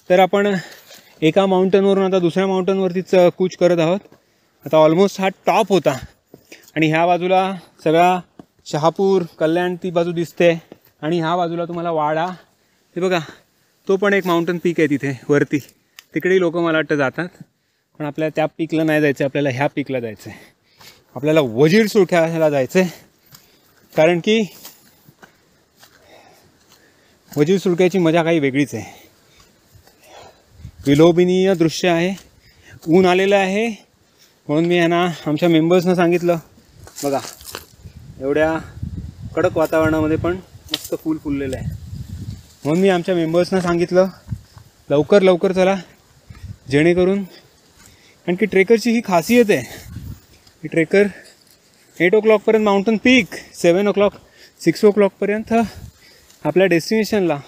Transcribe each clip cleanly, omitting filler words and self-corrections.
तर आपण एका माउंटनवरून आता दुसऱ्या माउंटनवरतीच कूच करत आहोत. आता ऑलमोस्ट हा टॉप होता आणि ह्या बाजूला सगळा शहापूर कल्याण ती बाजू दिसते आणि ह्या बाजूला तुम्हाला वाडा हे बघा, तो पण एक माउंटन पीक आहे तिथे वरती. तिकडेही लोक मला वाटतं जातात, पण आपल्याला त्या पीकला नाही जायचं आहे, आपल्याला ह्या पीकला जायचं आहे. आपल्याला वजीर सुळक्याला जायचं आहे, कारण की वजीर सुळक्याची मजा काही वेगळीच आहे. विलोभनीय दृश्य आहे. ऊन आलेलं आहे म्हणून मी यांना आमच्या मेंबर्सनं सांगितलं, बघा एवढ्या कडक वातावरणामध्ये पण मस्त फुल फुललेलं आहे. म्हणून मी आमच्या मेंबर्सनं सांगितलं लवकर लवकर चला, जेणेकरून, कारण की ट्रेकरची ही खासियत आहे की ट्रेकर 8 o'clockपर्यंत माउंटन पीक, 7 o'clock 6 o'clockपर्यंत आपल्या डेस्टिनेशनला.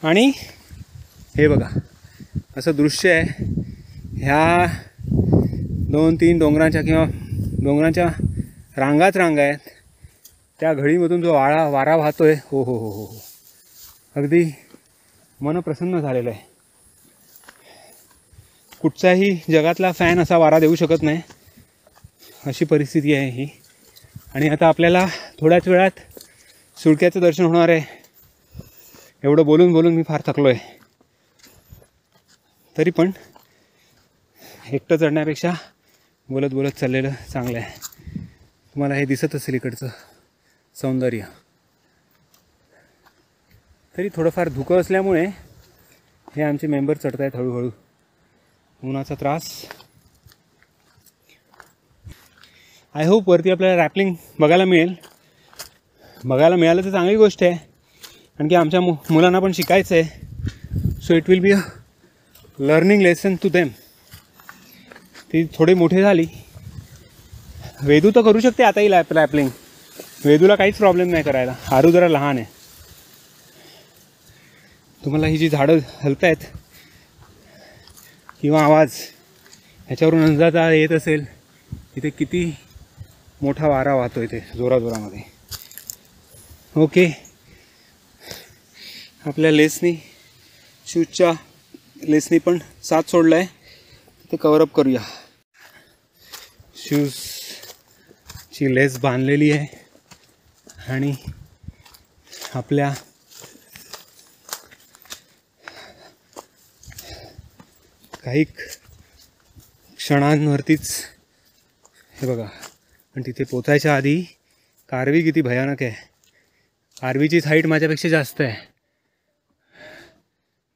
आणि हे बघा असं दृश्य आहे. ह्या 2-3 डोंगरांच्या किंवा डोंगरांच्या रांगाच रांगा आहेत. त्या घडीमधून जो वारा वाहतोय, हो हो हो हो हो, अगदी मन प्रसन्न झालेलं आहे. कुठचाही जगातला फॅन असा वारा देऊ शकत नाही, अशी परिस्थिती आहे ही. आणि आता आपल्याला थोड्याच वेळात सुळक्याचं दर्शन होणार आहे. एवढं बोलून बोलून मी फार थकलो आहे, तरी पण एकटं चढण्यापेक्षा बोलत बोलत चाललेलं चांगलं आहे. तुम्हाला हे दिसत असेल इकडचं सौंदर्य. तरी थोडंफार धुकं असल्यामुळे हे आमचे मेंबर चढत आहेत हळूहळू. उन्हाचा त्रास. आय होप वरती आपल्याला रॅपलिंग बघायला मिळेल. बघायला मिळालं तर चांगली गोष्ट आहे, कारण की आमच्या मुलांना पण शिकायचं आहे. So it will be a learning lesson to them. ती थोडी मोठी झाली. वेदू तर करू शकते आताही रॅपलिंग. वेदूला काहीच प्रॉब्लेम नाही करायला. आरू जरा लहान आहे. तुम्हाला ही जी झाडं हलत आहेत किंवा आवाज, ह्याच्यावरून अंदाजा येत असेल इथे किती मोठा वारा वाहतोय ते जोराजोरामध्ये. ओके, आपल्या लेसनी, शूजच्या लेसनी पण साथ सोडला आहे, ते कवरअप करूया. शूजची लेस बांधलेली आहे आणि आपल्या काही क्षणांवरतीच हे बघा. पण तिथे पोचायच्या आधी कारवी किती भयानक आहे. कारवीचीच हाईट माझ्यापेक्षा जास्त आहे.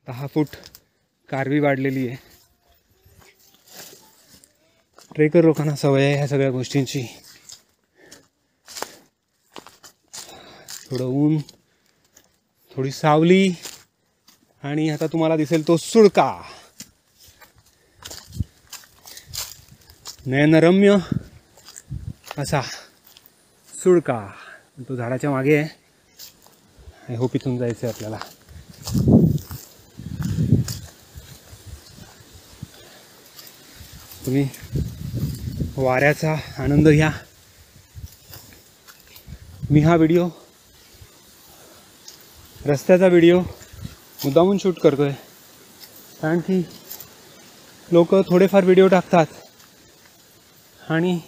10 फूट कारवी वाढलेली आहे. ट्रेकर लोकांना सवय आहे ह्या सगळ्या गोष्टींची. थोडं ऊन, थोडी सावली आणि आता तुम्हाला दिसेल तो सुळका. नयनरम्य असा सुळका. तो झाडाच्या मागे आहे. आय होप इथून जायचं आहे आपल्याला. तुम्ही वाऱ्याचा आनंद घ्या. मी हा व्हिडिओ, रस्त्याचा व्हिडिओ मुद्दामून शूट करतोय, कारण की लोक थोडेफार व्हिडिओ टाकतात आणि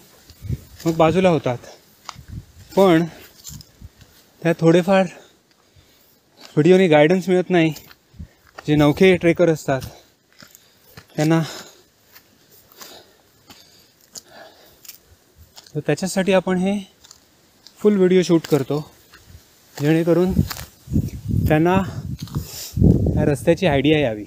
मग बाजूला होतात. पण त्या थोडेफार व्हिडिओने गायडन्स मिळत नाही. जे नवखे ट्रेकर असतात त्यांना, तर त्याच्यासाठी आपण हे फुल व्हिडिओ शूट करतो, जेणेकरून त्यांना त्या रस्त्याची आयडिया यावी.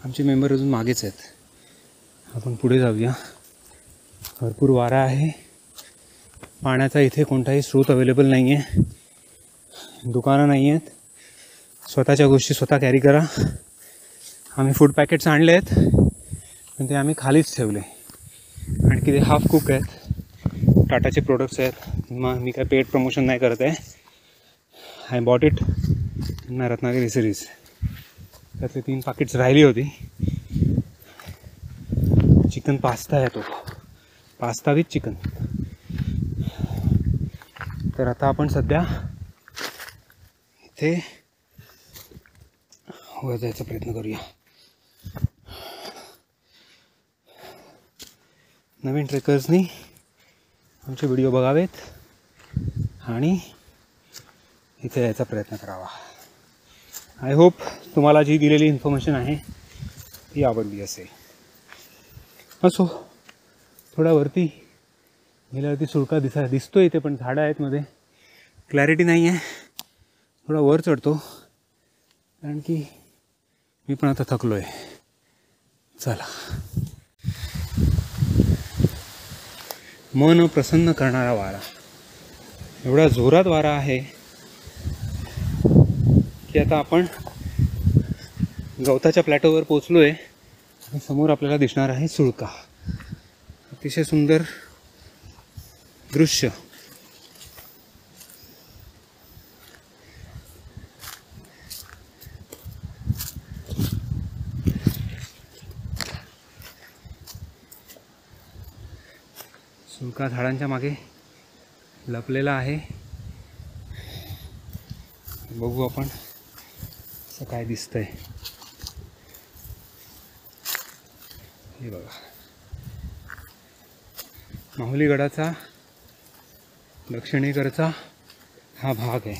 आमचे मेंबर अजून मागेच आहेत. आपण पुढे जाऊया. भरपूर वारा आहे. पाण्याचा इथे कोणताही स्रोत अवेलेबल नाही आहे. दुकानं नाही आहेत. स्वतःच्या गोष्टी स्वतः कॅरी करा. आम्ही फूड पॅकेट्स आणले आहेत, पण ते आम्ही खालीच ठेवले. आणखी ते हाफ कुक आहेत. टाटाचे प्रोडक्ट्स आहेत. मग मी काय पेड प्रमोशन नाही करत आहे. I bought it in Ratnagiri series. त्यातले 3 पाकिट्स राहिली होती. चिकन पास्ता आहे तो. Pasta with chicken. तर आता आपण सध्या इथे वर जायचा प्रयत्न करूया. नवीन ट्रेकर्सनी आमचे व्हिडिओ बघावेत आणि इथे यायचा प्रयत्न करावा. आय होप तुम्हाला जी दिलेली इन्फॉर्मेशन आहे ती आवडली असेल. असो, थोडा वरती गेल्यावरती सुळका दिसतो इथे, पण झाडं आहेत मध्ये, क्लॅरिटी नाही आहे. थोडा वर चढतो कारण की मी पण आता थकलो आहे. चला. मन प्रसन्न करणारा वारा, एवढा जोरात वारा आहे की आता आपण गवताच्या प्लॅटोवर पोचलो आहे आणि समोर आपल्याला दिसणार आहे सुळका. अतिशय सुंदर दृश्य. सुळका झाडांच्या मागे लपलेला आहे. बघू आपण असं काय दिसतंय. हे बघा, माहुली गडाचा दक्षिणेकडचा हा भाग आहे.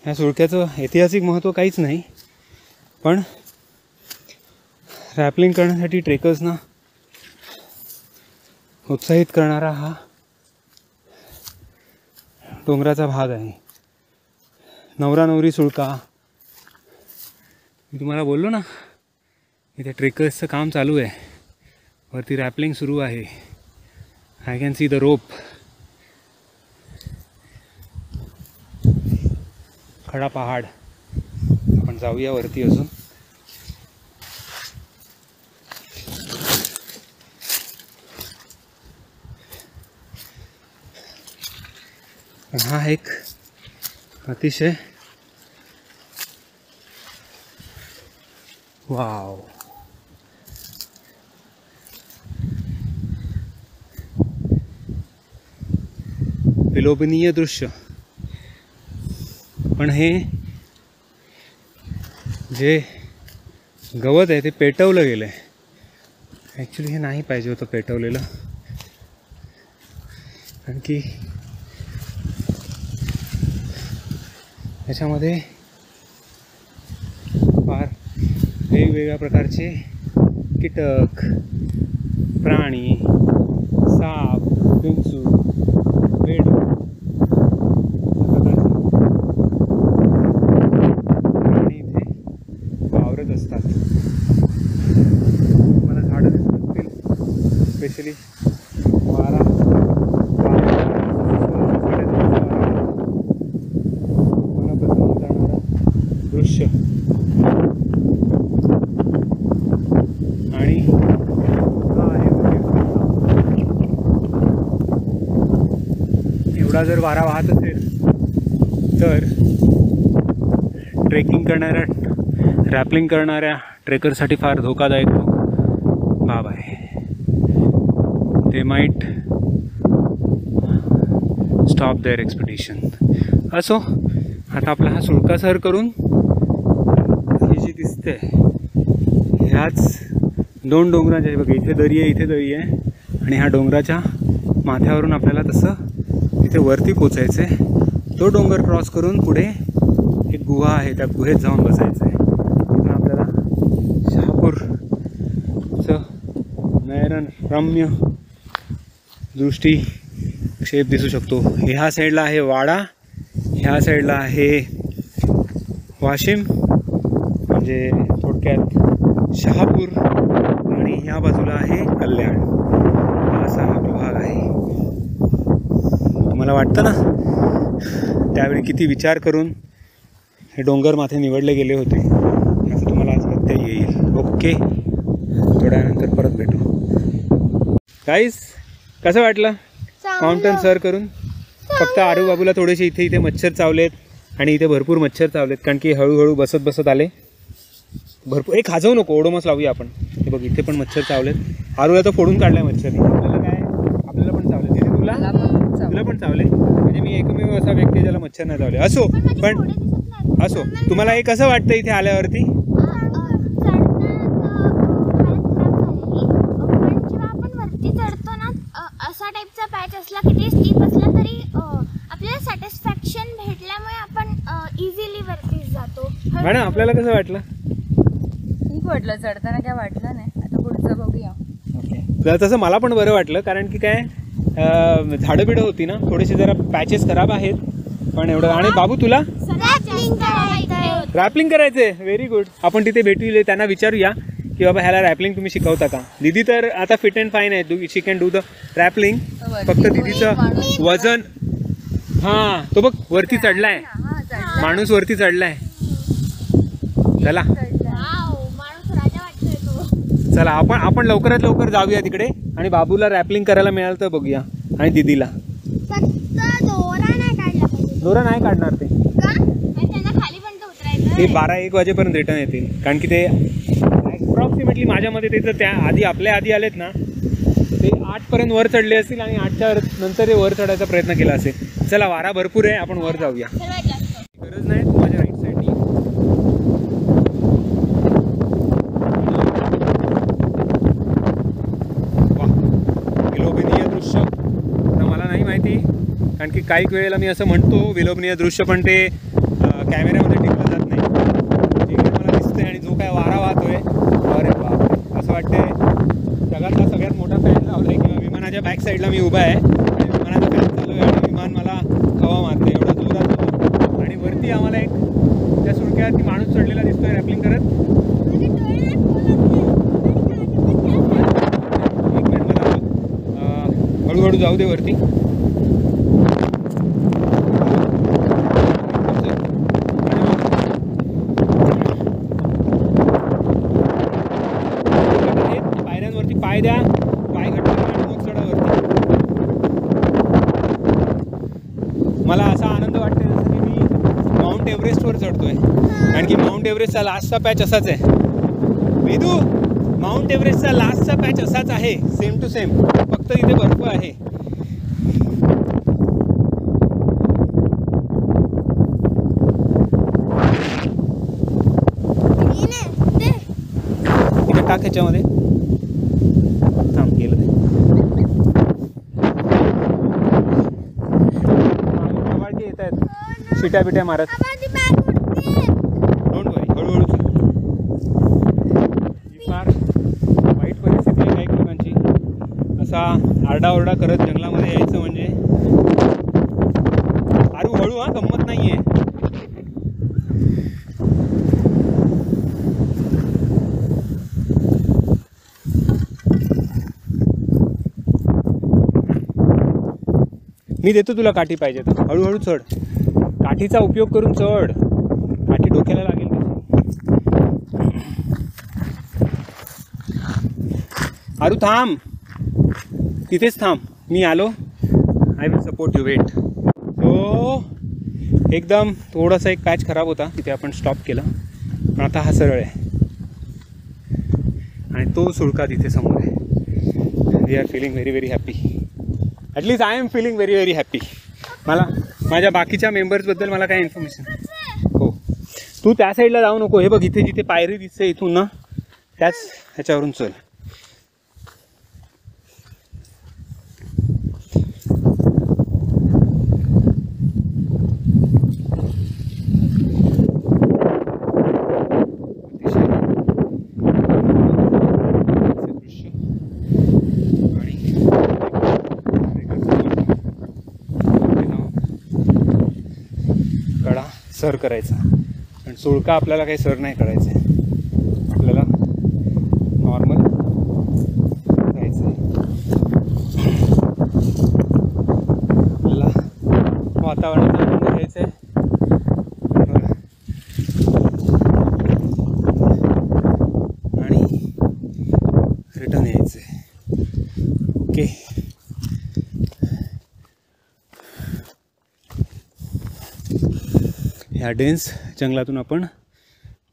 ह्या सुळक्याचं ऐतिहासिक महत्त्व काहीच नाही, पण रॅपलिंग करण्यासाठी ट्रेकर्सना उत्साहित करणारा हा डोंगराचा भाग आहे. नवरा नवरी सुळका. मी तुम्हाला बोललो ना, इथे ट्रेकर्सचं काम चालू आहे. वरती रॅपलिंग सुरू आहे. I can see the rope. खडा पहाड. आपण जाऊया वरती अजून. पण हा एक अतिशय वाव विलोभनीय दृश्य. पण हे जे गवत आहे ते पेटवलं गेलं आहे. ॲक्च्युली हे नाही पाहिजे होतं पेटवलेलं, कारण की याच्यामध्ये फार वेगवेगळ्या प्रकारचे कीटक, प्राणी, साप, विंचू, बेडूक प्राणी इथे वावरत असतात. मला झाडं दिसत असतील, स्पेशली वारा दृश्य. आणि हा आहे एवढा जर वारा वाहत असेल तर ट्रेकिंग करणाऱ्या, रॅपलिंग करणाऱ्या ट्रेकरसाठी फार धोकादायक बाब आहे. ते माइट स्टॉप देअर एक्सपेडिशन. असो, आता आपला हा सुळका सर करून ही जी दिसते ह्याच दोन डोंगरांच्या, बघा इथे दरी आहे, इथे दरी आहे, आणि ह्या डोंगराच्या माथ्यावरून आपल्याला तसं तिथे वरती पोचायचं आहे. तो डोंगर क्रॉस करून पुढे एक गुहा आहे, त्या गुहेत जाऊन बसायचं आहे. तिथून आपल्याला शहापूरचं नयनरम्य दृष्टी क्षेप दिसू शकतो. ह्या साईडला आहे वाडा, ह्या साईडला आहे वाशिम, म्हणजे थोडक्यात शहापूर, आणि ह्या बाजूला आहे कल्याण. असा हा प्रभाग आहे. तुम्हाला वाटतं ना त्यावेळी किती विचार करून हे डोंगर माथे निवडले गेले होते, असं तुम्हाला आज प्रत्यय येईल. ओके, थोड्यानंतर परत भेटू. गाईस, कसं वाटलं माउंटन सर करून? फक्त आजूबाजूला थोडेसे इथे मच्छर चावलेत, आणि इथे भरपूर मच्छर चावलेत, कारण की हळूहळू बसत आले भरपूर. एक खाजवू नको, ओडोमस लावूया आपण. हे बघ, इथे पण मच्छर चावलेत. आरूला तर फोडून काढलाय मच्छरने. आपल्याला काय, आपल्याला पण चावले. तिथे तुला चावले, म्हणजे मी एकमेव असा व्यक्ती ज्याला मच्छर नाही चावले. असो, पण असो, तुम्हाला हे कसं वाटतं इथे आल्यावरती? चढतो ना असा टाईपचा पॅच असला की ते स्टीप असला तरी आपल्याला सॅटिस्फॅक्शन भेटल्यामुळे आपण इझिली वरती जातो. मॅडम आपल्याला कसं वाटलं? ठीक वाटलं, चढताना काय वाटलं नाही. आता पुढचं बघूया. ओके, तसं मला पण बरं वाटलं, कारण की काय झाडं बिडं होती ना, थोडेसे जरा पॅचेस खराब आहेत, पण एवढं. आणि बाबू तुला रॅपलिंग करायचंय? Very good. आपण तिथे भेटूया, त्यांना विचारूया की बाबा ह्याला रॅपलिंग तुम्ही शिकवता का. दीदी तर आता फिट अँड फाईन आहे, शी कॅन डू द रॅपलिंग. फक्त दीदीचं वजन, हां तो बघ वरती चढलाय, माणूस वरती चढलाय. चला चला, आपण लवकरात लवकर जाऊया तिकडे आणि बाबूला रॅपलिंग करायला मिळालं तर बघूया. आणि दीदीला दोरा नाही काढणार ते 12-1 वाजेपर्यंत रिटर्न येतील, कारण की ते अप्रॉक्सिमेटली माझ्यामध्ये त्याचं त्या आधी आपल्या आधी आलेत ना, ते 8पर्यंत वर चढले असतील आणि 8च्या नंतर ते वर चढायचा प्रयत्न केला असेल. चला, वारा भरपूर आहे, आपण वर जाऊया. गरज नाही, माझ्या राईट साईडनी. वा, विलोभनीय दृश्य. तर मला नाही माहिती, कारण की काही वेळेला मी असं म्हणतो विलोभनीय दृश्य, पण ते कॅमेऱ्यामध्ये टिकलं जात नाही. जिकडे मला दिसतंय आणि जो काय वारा वाहतोय, अरे बाप, असं वाटतंय जगातला सगळ्यात मोठा फॅन लावलाय, किंवा विमानाच्या बॅक साईडला मी उभा आहे आणि विमानाचा फॅन चालू आहे आणि विमान मला हवा मारते, एवढा जोरात होतो. आणि वरती आम्हाला एक त्या सुळक्यावरती माणूस चढलेला दिसतोय रॅपलिंग करत. एक मिनिट, मला हळूहळू जाऊ दे वरती. पायऱ्यांवरती पाय द्या, पाय घट्ट करा आणि मग चढा वरती. मला असा आनंद वाटतोय जसं की मी माउंट एव्हरेस्टवर चढतोय, कारण की माउंट एव्हरेस्टचा लास्टचा पॅच असाच आहे. वेदू, माउंट एव्हरेस्टचा लास्टचा पॅच असाच आहे, सेम टू सेम, फक्त इथे बर्फ आहे. इथे टाक ह्याच्यामध्ये, थांब गेलं ते. वाळके येत आहेत शिट्या बिट्या मारत. डोंट वरी, हळूहळू चल. ही फार वाईट परिस्थिती आहे काही लोकांची. असा आरडाओरडा करत जंगलामध्ये यायचं म्हणजे हळू हा, गंमत नाही आहे. मी देतो तुला काठी पाहिजे तर, हळूहळू चढ. काठीचा उपयोग करून चढ, काठी डोक्याला लागेल तशी. आरू थांब, तिथेच थांब, मी आलो. I will support you, wait. So एकदम थोडासा एक पॅच खराब होता, तिथे आपण स्टॉप केला, पण आता हा सरळ आहे आणि तो सुळका तिथे समोर आहे. We are feeling very very happy. At least I am feeling very very happy. मला माझ्या बाकीच्या मेंबर्सबद्दल मला काय इन्फॉर्मेशन. हो, तू त्या साईडला जाऊ नको. हे बघ, इथे जिथे पायरी दिसते इथून ना, त्याच ह्याच्यावरून चल. सर करायचा, पण सुळका आपल्याला काही सर नाही करायचं आहे, आपल्याला नॉर्मल जायचं आहे. आपल्याला वातावरणाचा आनंद घ्यायचा आहे आणि रिटर्न यायचं आहे. ओके, ह्या डेन्स जंगलातून आपण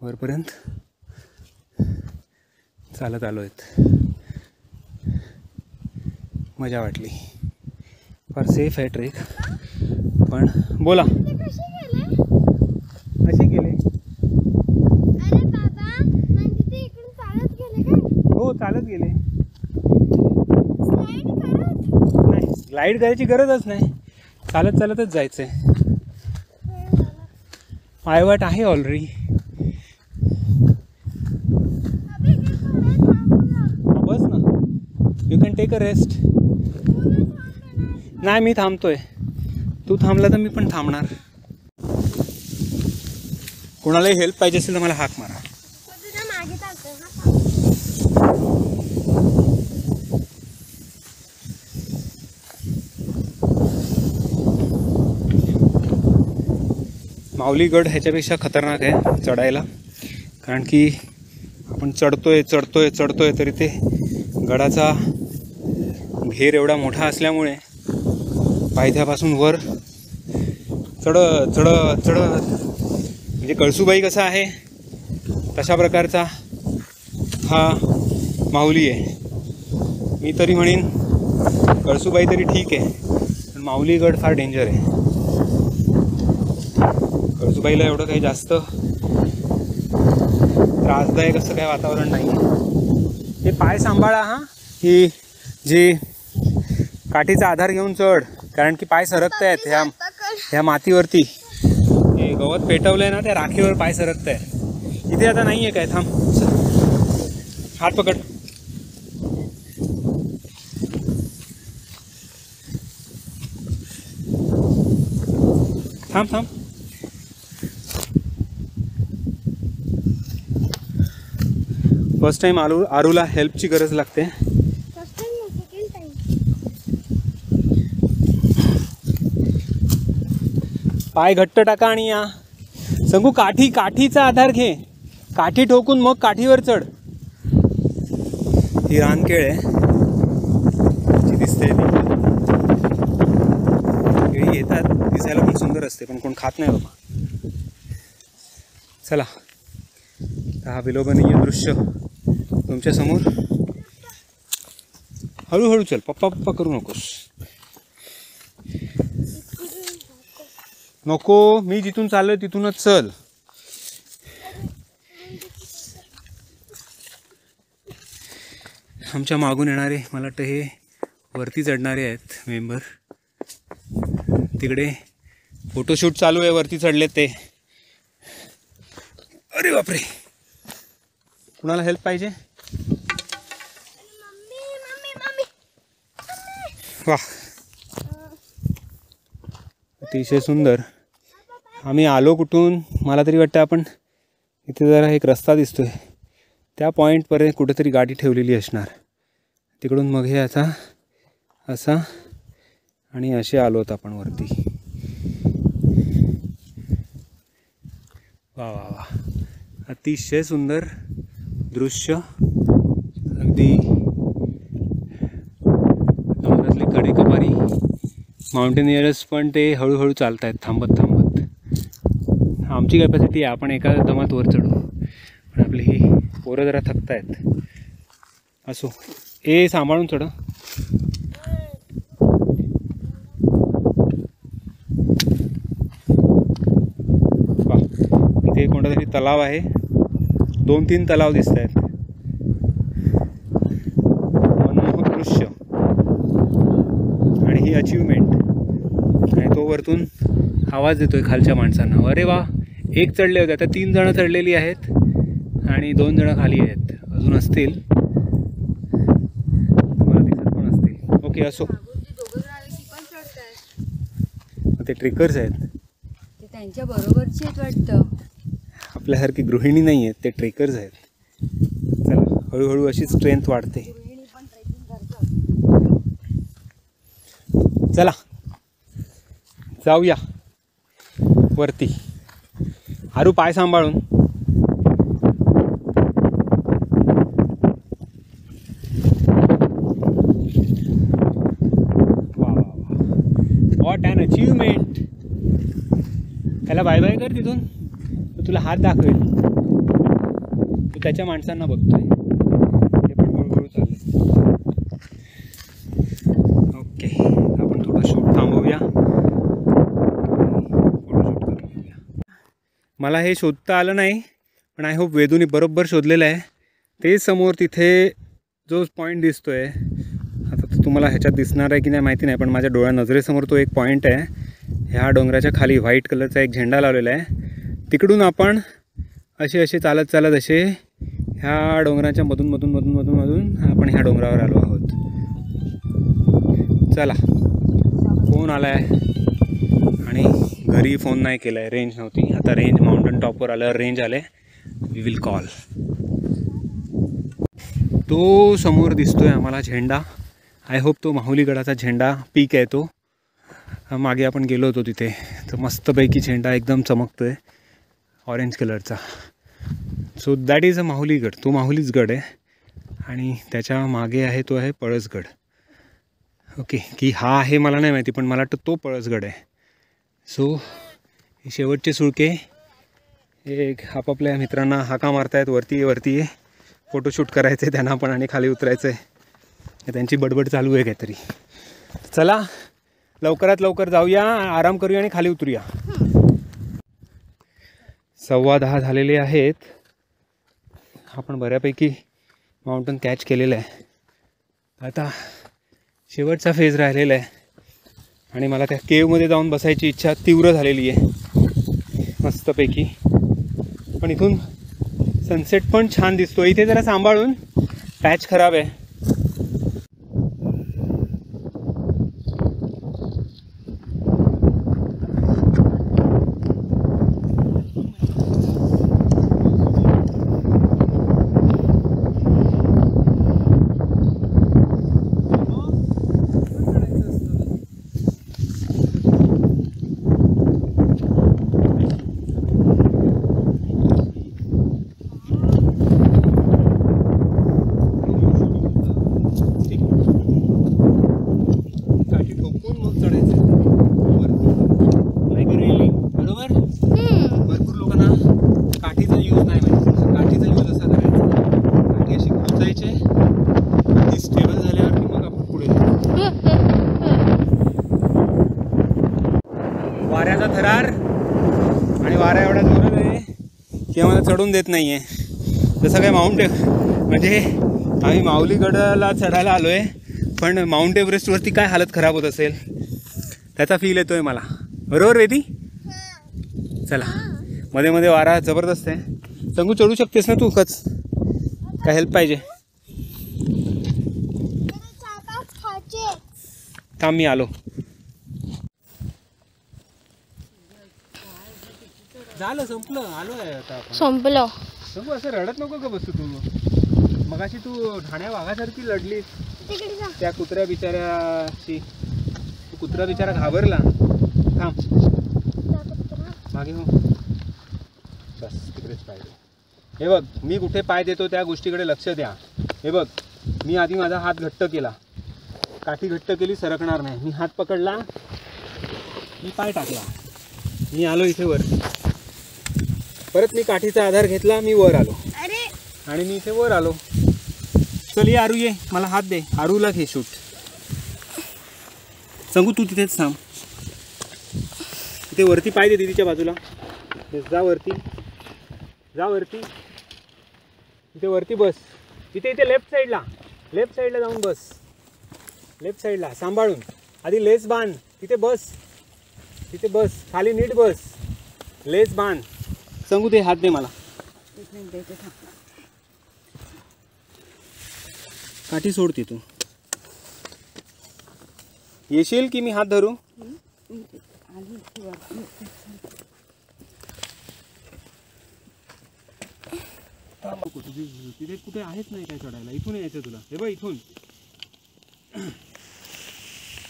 वरपर्यंत चालत आलो आहेत. मजा वाटली, फार सेफ आहे ट्रेक. पण बोला ते कसे गेले? कसे गेले? अरे बाबा, म्हणजे ते इकडून चालत गेले काय? हो चालत गेले. स्लाईड करत? नाही ग्लाईड करायची गरजच नाही, चालत चालतच जायचंय. वेळ झाला. पायवाट आहे ऑलरेडी. अबे, हे थोडं थांबू ना. बस ना, you can take a rest. पुन्हा थांब ना. नाही मी थांबतोय, तू थांबला तर मी पण थांबणार. कोणालाही हेल्प पाहिजे असेल तर मला हाक मारा. तो तुझ्या मागे चालतोय ना. माऊलीगड ह्याच्यापेक्षा खतरनाक आहे चढायला, कारण की आपण चढतोय तरी ते गडाचा घेर एवढा मोठा असल्यामुळे पायथ्यापासून वर चढत म्हणजे कळसूबाई कसा आहे तशा प्रकारचा हा माऊली आहे. मी तरी म्हणेन कळसूबाई तरी ठीक आहे, पण माऊलीगड फार डेंजर आहे. कळसूबाईला एवढं काही जास्त त्रासदायक असं काही वातावरण नाही आहे. ते पाय सांभाळा हां, ही जी काठीचा आधार घेऊन चढ, कारण की पाय सरकत आहेत ह्या मातीवरती. हे गवत पेटवलंय ना, त्या राखीवर पाय सरकत आहेत. इथे आता नाही आहे काय, थांब हात पकड. थांब थांब. फर्स्ट टाइम आरूला हेल्पची गरज लागते. फर्स्ट टाइम नाही, सेकंड टाइम. पाय घट्ट टाका आणि या. संगू काठीचा आधार घे, काठी ठोकून मग काठीवर चढ. ही रानकेळ आहे जी दिसते ती. केळी येतात, दिसायला पण सुंदर असते, पण कोण खात नाही बाबा. चला, हा विलोभनीय दृश्य तुमच्या समोर. हळूहळू चल, पप्पा करू नकोस. नको, मी जिथून चाललोय तिथूनच चल. आमच्या मागून येणारे, मला वाटतं हे वरती चढणारे आहेत मेंबर. तिकडे फोटोशूट चालू आहे, वरती चढले ते. अरे बापरे, कुणाला हेल्प पाहिजे? वा, अतिशय सुंदर. आम्ही आलो कुठून, मला तरी वाटतं आपण इथे जरा एक रस्ता दिसतोय त्या पॉईंटपर्यंत कुठेतरी गाडी ठेवलेली असणार. तिकडून मग हे आता असा आणि असे आलोत आपण वरती. वा वा वा, अतिशय सुंदर दृश्य. अगदी डोंगरातले कडेकपारी माउंटेनियर्स पण ते हळूहळू चालत आहेत थांबत. आमची कॅपॅसिटी आहे, आपण एका दमात वर चढू, पण आपली ही पोरं जरा थकत आहेत. असो, सांभाळून चढ. वा, इथे कोणता तरी तलाव आहे, 2-3 तलाव दिसत आहेत. मनमोहक दृश्य आणि ही अचीवमेंट. आणि तो वरतून आवाज देतोय खालच्या माणसांना. अरे वा, एक चढले होते, आता 3 जणं चढलेली आहेत आणि 2 जणं खाली आहेत. अजून असतील, तुम्हाला दिसत पण असतील. ओके, असो. ते ट्रेकर्स आहेत, ते त्यांच्या बरोबरचे आहेत वाटतं. आपल्यासारखी गृहिणी नाही आहेत, ते ट्रेकर्स आहेत. चला, हळूहळू अशी स्ट्रेंथ वाढते. चला जाऊया वरती. आरू पाय सांभाळून. वा वा वा, व्हॉट ॲन अचीवमेंट. त्याला बाय बाय कर तिथून, तो तुला हात दाखवेल. तू त्याच्या माणसांना बघतोय, ते पण हळूहळू चालले. ओके, आपण थोडं शूट थांबवूया. मला हे शोधता आलं नाही, पण आय होप वेदूने बरोबर शोधलेलं आहे. ते समोर तिथे जो पॉईंट दिसतो आहे, आता तो तुम्हाला ह्याच्यात दिसणार आहे की नाही माहिती नाही, पण माझ्या डोळ्या नजरेसमोर तो एक पॉईंट आहे. ह्या डोंगराच्या खाली व्हाईट कलरचा एक झेंडा लावलेला आहे. तिकडून आपण असे चालत असे ह्या डोंगराच्या मधून आपण ह्या डोंगरावर आलो आहोत. चला, फोन आला आहे आणि घरी फोन नाही केला आहे, रेंज नव्हती. आता रेंज माउंटन टॉपवर आल्यावर रेंज आले, वी विल कॉल. तो समोर दिसतोय आम्हाला झेंडा. आय होप तो माहुलीगडाचा झेंडा पीक आहे. तो मागे आपण गेलो होतो तिथे, तर मस्तपैकी झेंडा एकदम चमकतोय ऑरेंज कलरचा. So that is a Mahuligad. तो माहुलीच गड आहे आणि त्याच्या मागे आहे तो आहे पळसगड. ओके, की हा आहे मला नाही माहिती, पण मला वाटतं तो पळसगड आहे. सो हे शेवटचे सुळके एक आपापल्या मित्रांना हाका मारतायत, वरती आहे, फोटोशूट करायचं आहे त्यांना पण आणि खाली उतरायचं आहे. त्यांची बडबड चालू आहे काहीतरी. चला लवकरात लवकर जाऊया, आराम करूया आणि खाली उतरूया. 10:15 झालेले आहेत. आपण बऱ्यापैकी माउंटन कॅच केलेलं आहे. आता शेवटचा फेज राहिलेला आहे आणि मला त्या केवमध्ये जाऊन बसायची इच्छा तीव्र झालेली आहे मस्तपैकी. पण इथून सनसेट पण छान दिसतो. इथे जरा सांभाळून, पॅच खराब आहे. वाऱ्याचा थरार आणि वारा एवढा जोरात आहे की आम्हाला चढून देत नाही आहे. जसं काय म्हणजे आम्ही माहुलीगडाला चढायला आलो आहे, पण माउंट एव्हरेस्टवरती काय हालत खराब होत असेल त्याचा फील येतो आहे मला. बरोबर वेदी? चला, मध्ये मध्ये वारा जबरदस्त आहे. संगू चढू शकतेस ना तू? कच काय हेल्प पाहिजे? थांब मी आलो. झालं, संपलं, आलो आहे आता. संपलं. संपू, असं रडत नको का बसू तू? मगाशी तू ठाण्या वाघासारखी लढलीस त्या कुत्र्या बिचाऱ्याशी. तू कुत्रा बिचारा घाबरला. थांब मागे हो, बस तिकडेच पाहिजे. हे बघ, मी कुठे पाय देतो त्या गोष्टीकडे लक्ष द्या. हे बघ, मी आधी माझा हात घट्ट केला, काठी घट्ट केली, सरकणार नाही. मी हात पकडला, मी पाय टाकला, मी आलो इथे वर. परत मी काठीचा आधार घेतला, मी वर आलो आणि मी इथे वर आलो. चल ये आरू, ये मला हात दे. आरूला घे शूट. संगू तू तिथेच थांब. तिथे वरती पाय दे दीदीच्या बाजूला. जा वरती, जा वरती. इथे वरती बस. इथे लेफ्ट साईडला जाऊन बस. लेफ्ट साईडला सांभाळून. आधी लेस बांध. तिथे बस. खाली नीट बस. लेस बांध. संगू दे, हात दे मला. काठी सोडते तू. येशील की मी हात धरू? तिथे कुठे आहेच नाही काय चढायला. इथून यायचं तुला. हे बघ, इथून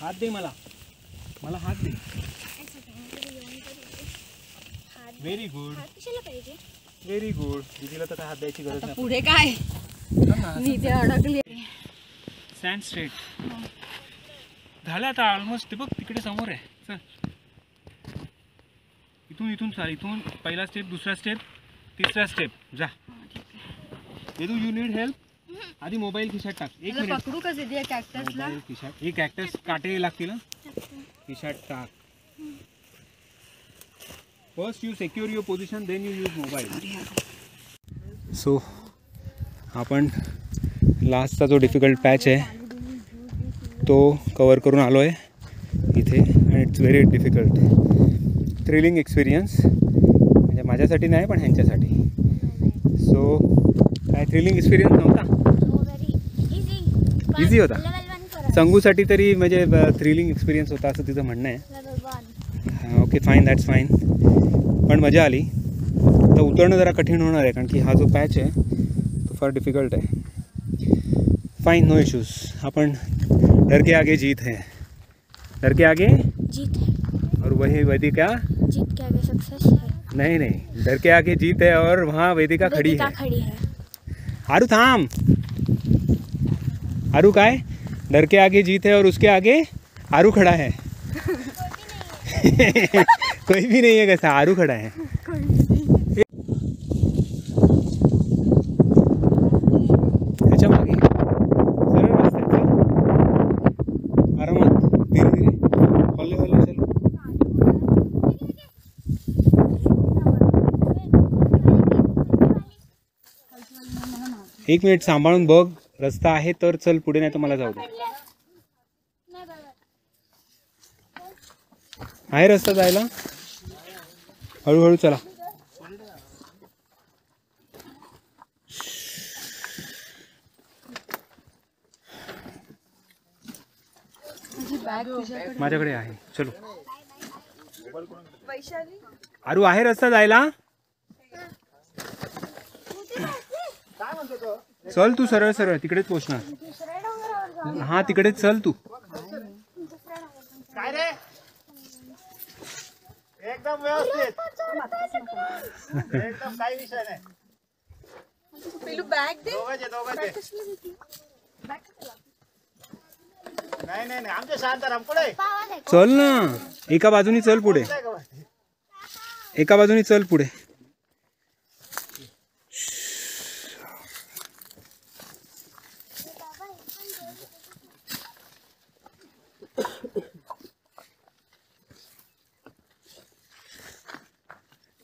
हात दे मला हात दे. Very good, very good. दीदीला तर काय हात द्यायची गरज नाही. पुढे काय इथे अडकली. सँड स्ट्रेट झालं आता ऑलमोस्ट. बघ तिकडे समोर आहे. चल, इथून चाल. इथून पहिला स्टेप, दुसरा स्टेप, तिसरा स्टेप. जा. You need help? आधी मोबाईल खिशात टाक. एक मिनिट. पकडू कसे ते कॅक्टसला? मोबाईल खिशात. हे कॅक्टस काटे लागतील ना, खिशात टाक. First you secure your position, then you use mobile. So आपण लास्टचा जो डिफिकल्ट पॅच आहे तो कवर करून आलो आहे इथे. आणि it's very difficult. Thrilling experience, म्हणजे माझ्यासाठी नाही पण ह्यांच्यासाठी. सो काय थ्रिलिंग एक्सपिरियन्स नव्हता, इझी होता. संगूसाठी तरी म्हणजे थ्रिलिंग एक्सपिरियन्स होता असं तिचं म्हणणं आहे. Okay fine, that's fine. पण मजा आली. तर उतरणं जरा कठीण होणार आहे कारण की हा जो पॅच आहे तो फार डिफिकल्ट आहे. Fine, no issues. आपण डर के आगे जीत है, डर के आगे जीत है और वही वेदिका, जीत के आगे सक्सेस है. नहीं नहीं, डर के आगे जीत है और वहाँ वेदिका खड़ी है. आरू थाम. आरू काय, डर के आगे जीत है और उसके आगे आरू खड़ा है. कोई भी नहीं है, कैसा आरू खड़ा है. ह्याच्या मागे सरळ रस्ता आहे. चल आरामात, धीरे धीरे, हल्ले हल्ले चल. एक मिनिट सांभाळून बघ, रस्ता आहे तर चल पुढे, नाही तर मला जाऊ दे. आहे रस्ता जायला, हळूहळू चला. माझ्याकडे आहे, चलो. आरू आहे रस्ता जायला. चल तू सरळ सरळ तिकडेच पोचणार. हा तिकडेच चल तू. काय रे, एकदम व्यवस्थित, एकदम काही विषय नाही. दोघांचे नाही नाही नाही, आमचे शांत राम पुढे. चल ना, एका बाजूनी चल पुढे, एका बाजूनी चल पुढे.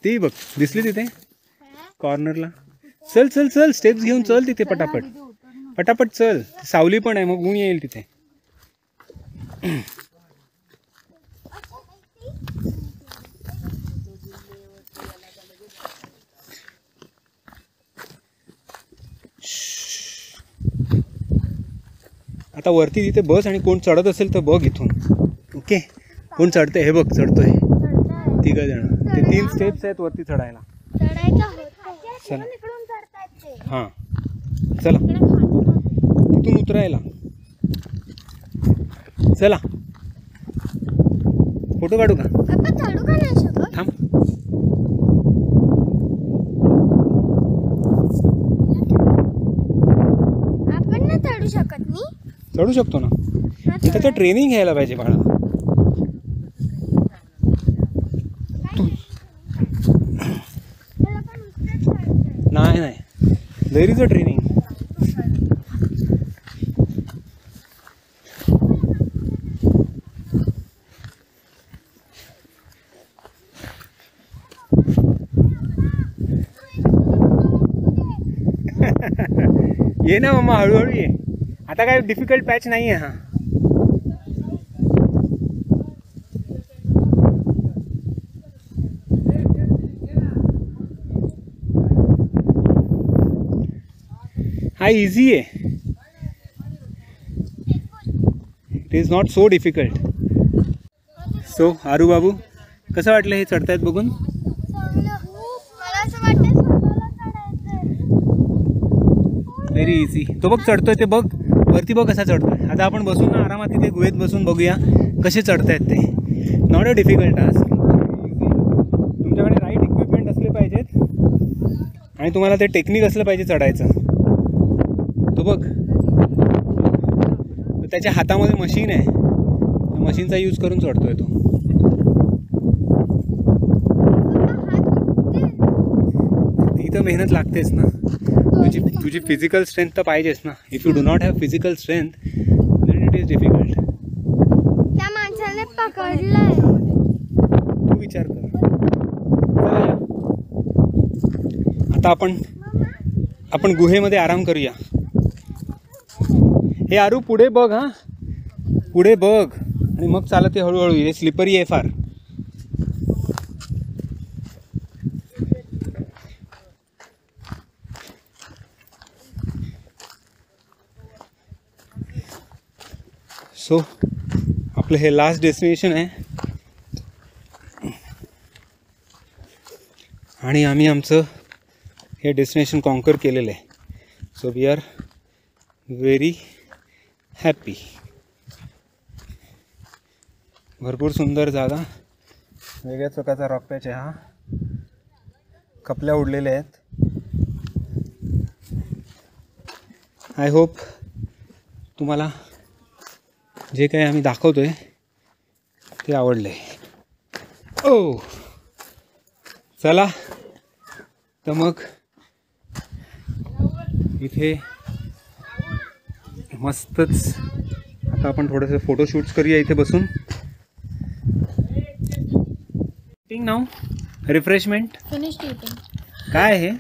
ती बघ दिसली तिथे कॉर्नरला. चल चल चल, स्टेप्स घेऊन चल तिथे पटापट पटापट चल. सावली पण आहे, मग ऊन येईल तिथे. आता वरती तिथे बस आणि कोण चढत असेल तर बघ इथून. ओके, कोण चढतंय हे बघ, चढतोय 3 जण. ते 3 स्टेप्स आहेत वरती चढायला. चला हां, चला तिथून उतरायला. चला फोटो काढू का? थांब. आपण नाही चढू शकत नी. चढू शकतो ना, त्याचं ट्रेनिंग घ्यायला पाहिजे बाळा. नाही नाही, देयर इज अ ट्रेनिंग. ये ना मम्मा, हळूहळू ये. आता काय डिफिकल्ट पॅच नाही आहे हा. हा इझी आहे. It is not so difficult. So Aru बाबू, कसं वाटलं हे चढतायत बघून? Very easy. तो बघ चढतोय, ते बघ वरती बघ कसा चढतोय. आता आपण बसून ना आरामात तिथे गुहेत बसून बघूया कसे चढतायत ते. Not a difficult task. तुमच्याकडे राईट इक्विपमेंट असले पाहिजेत आणि तुम्हाला ते टेक्निक असलं पाहिजे चढायचं. तो बघ, त्याच्या हातामध्ये मशीन आहे, मशीनचा यूज करून चढतोय तो. ती तर मेहनत लागतेच ना. तुझी फिजिकल स्ट्रेंथ तर पाहिजेच ना. If you do not have physical strength then it is difficult. त्या माणसाने पकडलंय. तू विचार कर. आता आपण गुहेमध्ये आराम करूया. हे आरू पुढे बघ, हां पुढे बघ, आणि मग चालत ये हळूहळू. हे स्लिपरी आहे फार. सो आपलं हे लास्ट डेस्टिनेशन आहे आणि आम्ही आमचं हे डेस्टिनेशन कॉन्कर केलेलं आहे. So we are very happy. भरपूर सुंदर जागा, वेगळ्याच प्रकारचा रॉक पॅच आहे हा. कपल्या उडलेल्या आहेत. आय होप तुम्हाला जे काही आम्ही दाखवतोय ते आवडले. ओ चला तर मग इथे मस्तच आता आपण थोडंसं फोटोशूट्स करूया इथे बसून. नाव रिफ्रेशमेंट फिनिश्ड इटिंग. काय आहे?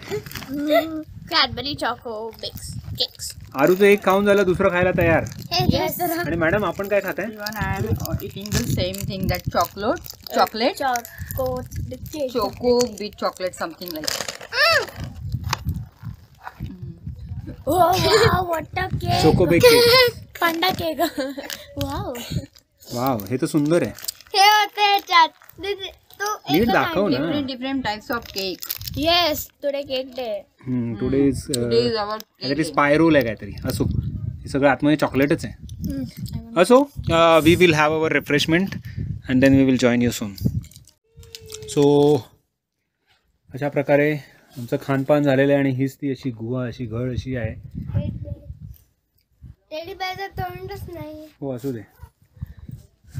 Cadbury choco cakes. आरूचं एक खाऊन झालं, दुसरं खायला तयार. Yes. आणि मॅडम आपण काय खाताय? Even I am eating the same thing, that chocolate, choco with chocolate, something like that. Oh wow, what a cake. Choco bake cake. Panda cake. Wow. Wow, हे तर सुंदर आहे. हे होते ह्याच्यात. तू नीट दाखव ना. Different types of cake. Yes, today cake day. Today is Today is our काहीतरी स्पायरोल आहे काहीतरी. असो, हे सगळं आतमध्ये चॉकलेटच आहे. असो, we will have our refreshment and then we will join you soon. So अशा प्रकारे आमचं खानपान झालेलं आहे आणि हीच ती अशी गुहा, अशी घळ अशी आहे. टेडी बेअरचं तोंडच नाही. हो असू दे.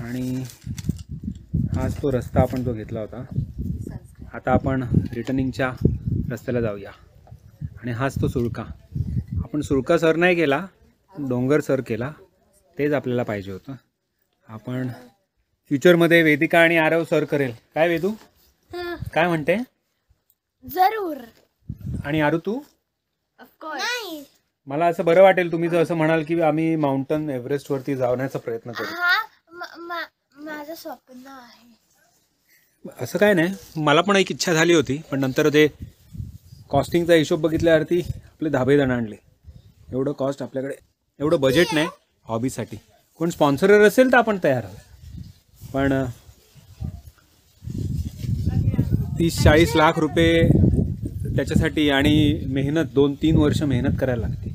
आणि हाच तो रस्ता आपण जो घेतला होता. आता आपण रिटर्निंगच्या रस्त्याला जाऊया. आणि हाच तो सुळका. आपण सुळका सर नाही केला, डोंगर सर केला. तेच आपल्याला पाहिजे होतं. आपण फ्युचरमध्ये वेदिका आणि आरव सर करेल. काय वेदू, काय म्हणते? जरूर. आणि आरू तू? ऑफकोर्स. नाही. मला असं बरं वाटेल तुम्ही जर असं म्हणाल की आम्ही माउंटन एव्हरेस्टवरती जाण्याचा प्रयत्न करू. हा माझं स्वप्न आहे. असं काय नाही, मला पण एक इच्छा झाली होती, पण नंतर ते कॉस्टिंगचा हिशोब बघितल्यावरती आपले धाबे आणले. एवढं कॉस्ट आपल्याकडे, एवढं बजेट नाही हॉबीसाठी. कोण स्पॉन्सरर असेल तर आपण तयार आहोत, पण 30-40 लाख रुपये त्याच्यासाठी आणि मेहनत 2-3 वर्ष मेहनत करायला लागते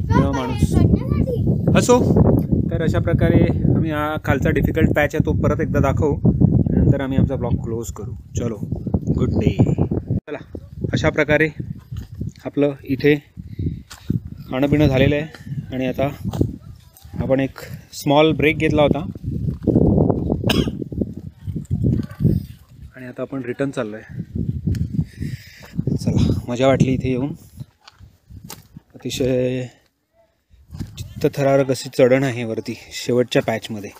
तेव्हा माणूस. असो, तर अशा प्रकारे आम्ही हा खालचा डिफिकल्ट पॅच आहे तो परत एकदा दाखवू, नंतर आम्ही आमचा ब्लॉग क्लोज करू. चलो, गुड डे. चला, अशा प्रकारे आपलं इथे खाणं पिणं झालेलं आहे आणि आता आपण एक स्मॉल ब्रेक घेतला होता आणि आता आपण रिटर्न चाललो आहे. चला, मजा वाटली इथे येऊन. अतिशय चित्तथरारक अशी चढण आहे वरती शेवटच्या पॅचमध्ये.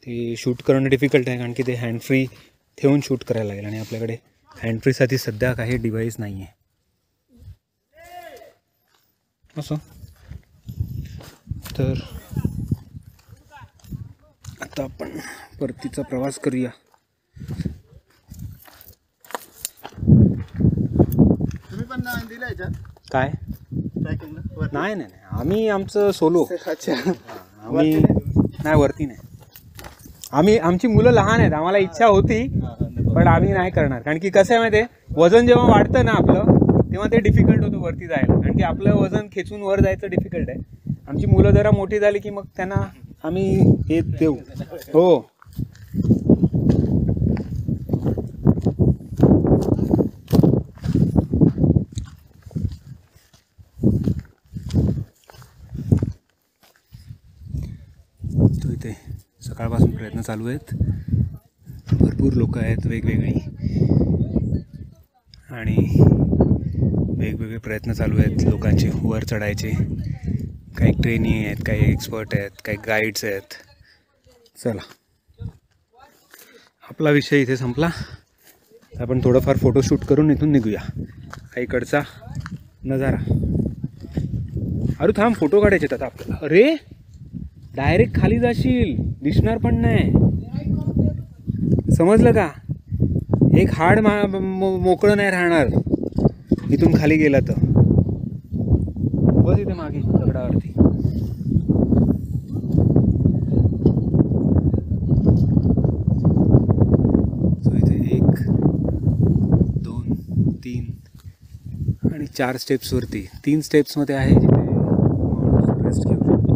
ते शूट करणं डिफिकल्ट आहे कारण की ते हँड फ्री ठेवून शूट करायला लागेल आणि आपल्याकडे हँड फ्रीसाठी सध्या काही डिव्हाइस नाही आहे. असं तर आता आपण परतीचा प्रवास करूया. तुम्ही पण दिलं याच्यात काय? ट्रॅकिंगला? नाही नाही नाही, आम्ही आमचं सोलो. अच्छा, आम्ही नाही, वरती नाही. आमची मुलं लहान आहेत, आम्हाला इच्छा होती पण आम्ही नाही करणार. कारण की कसं आहे माहिती आहे, वजन जेव्हा वाढतं ना आपलं तेव्हा ते डिफिकल्ट होतं वरती जायला. कारण की आपलं वजन खेचून वर जायचं डिफिकल्ट आहे. आमची मुलं जरा मोठी झाली की मग त्यांना आम्ही हे देऊ. हो, तो इथे सकाळपासून प्रयत्न चालू आहेत. भरपूर लोक आहेत वेगवेगळी आणि वेगवेगळे प्रयत्न चालू आहेत लोकांचे वर चढायचे. काही ट्रेनी आहेत, काही एक्सपर्ट आहेत, काही गाईड्स आहेत. चला, आपला विषय इथे संपला. आपण थोडंफार फोटोशूट करून इथून निघूया. हा इकडचा नजारा. अरे थांब, फोटो काढायचे आता आपल्याला. अरे डायरेक्ट खाली जाशील, दिसणार पण नाही, समजलं का? एक हाड मोकळं नाही राहणार इथून खाली गेला तर. बस इथे मागे दगडावरती. सो इथे 1 2 3 आणि 4 स्टेप्सवरती, 3 स्टेप्समध्ये आहे जिथे माणूस रेस्ट घेऊ शकतो.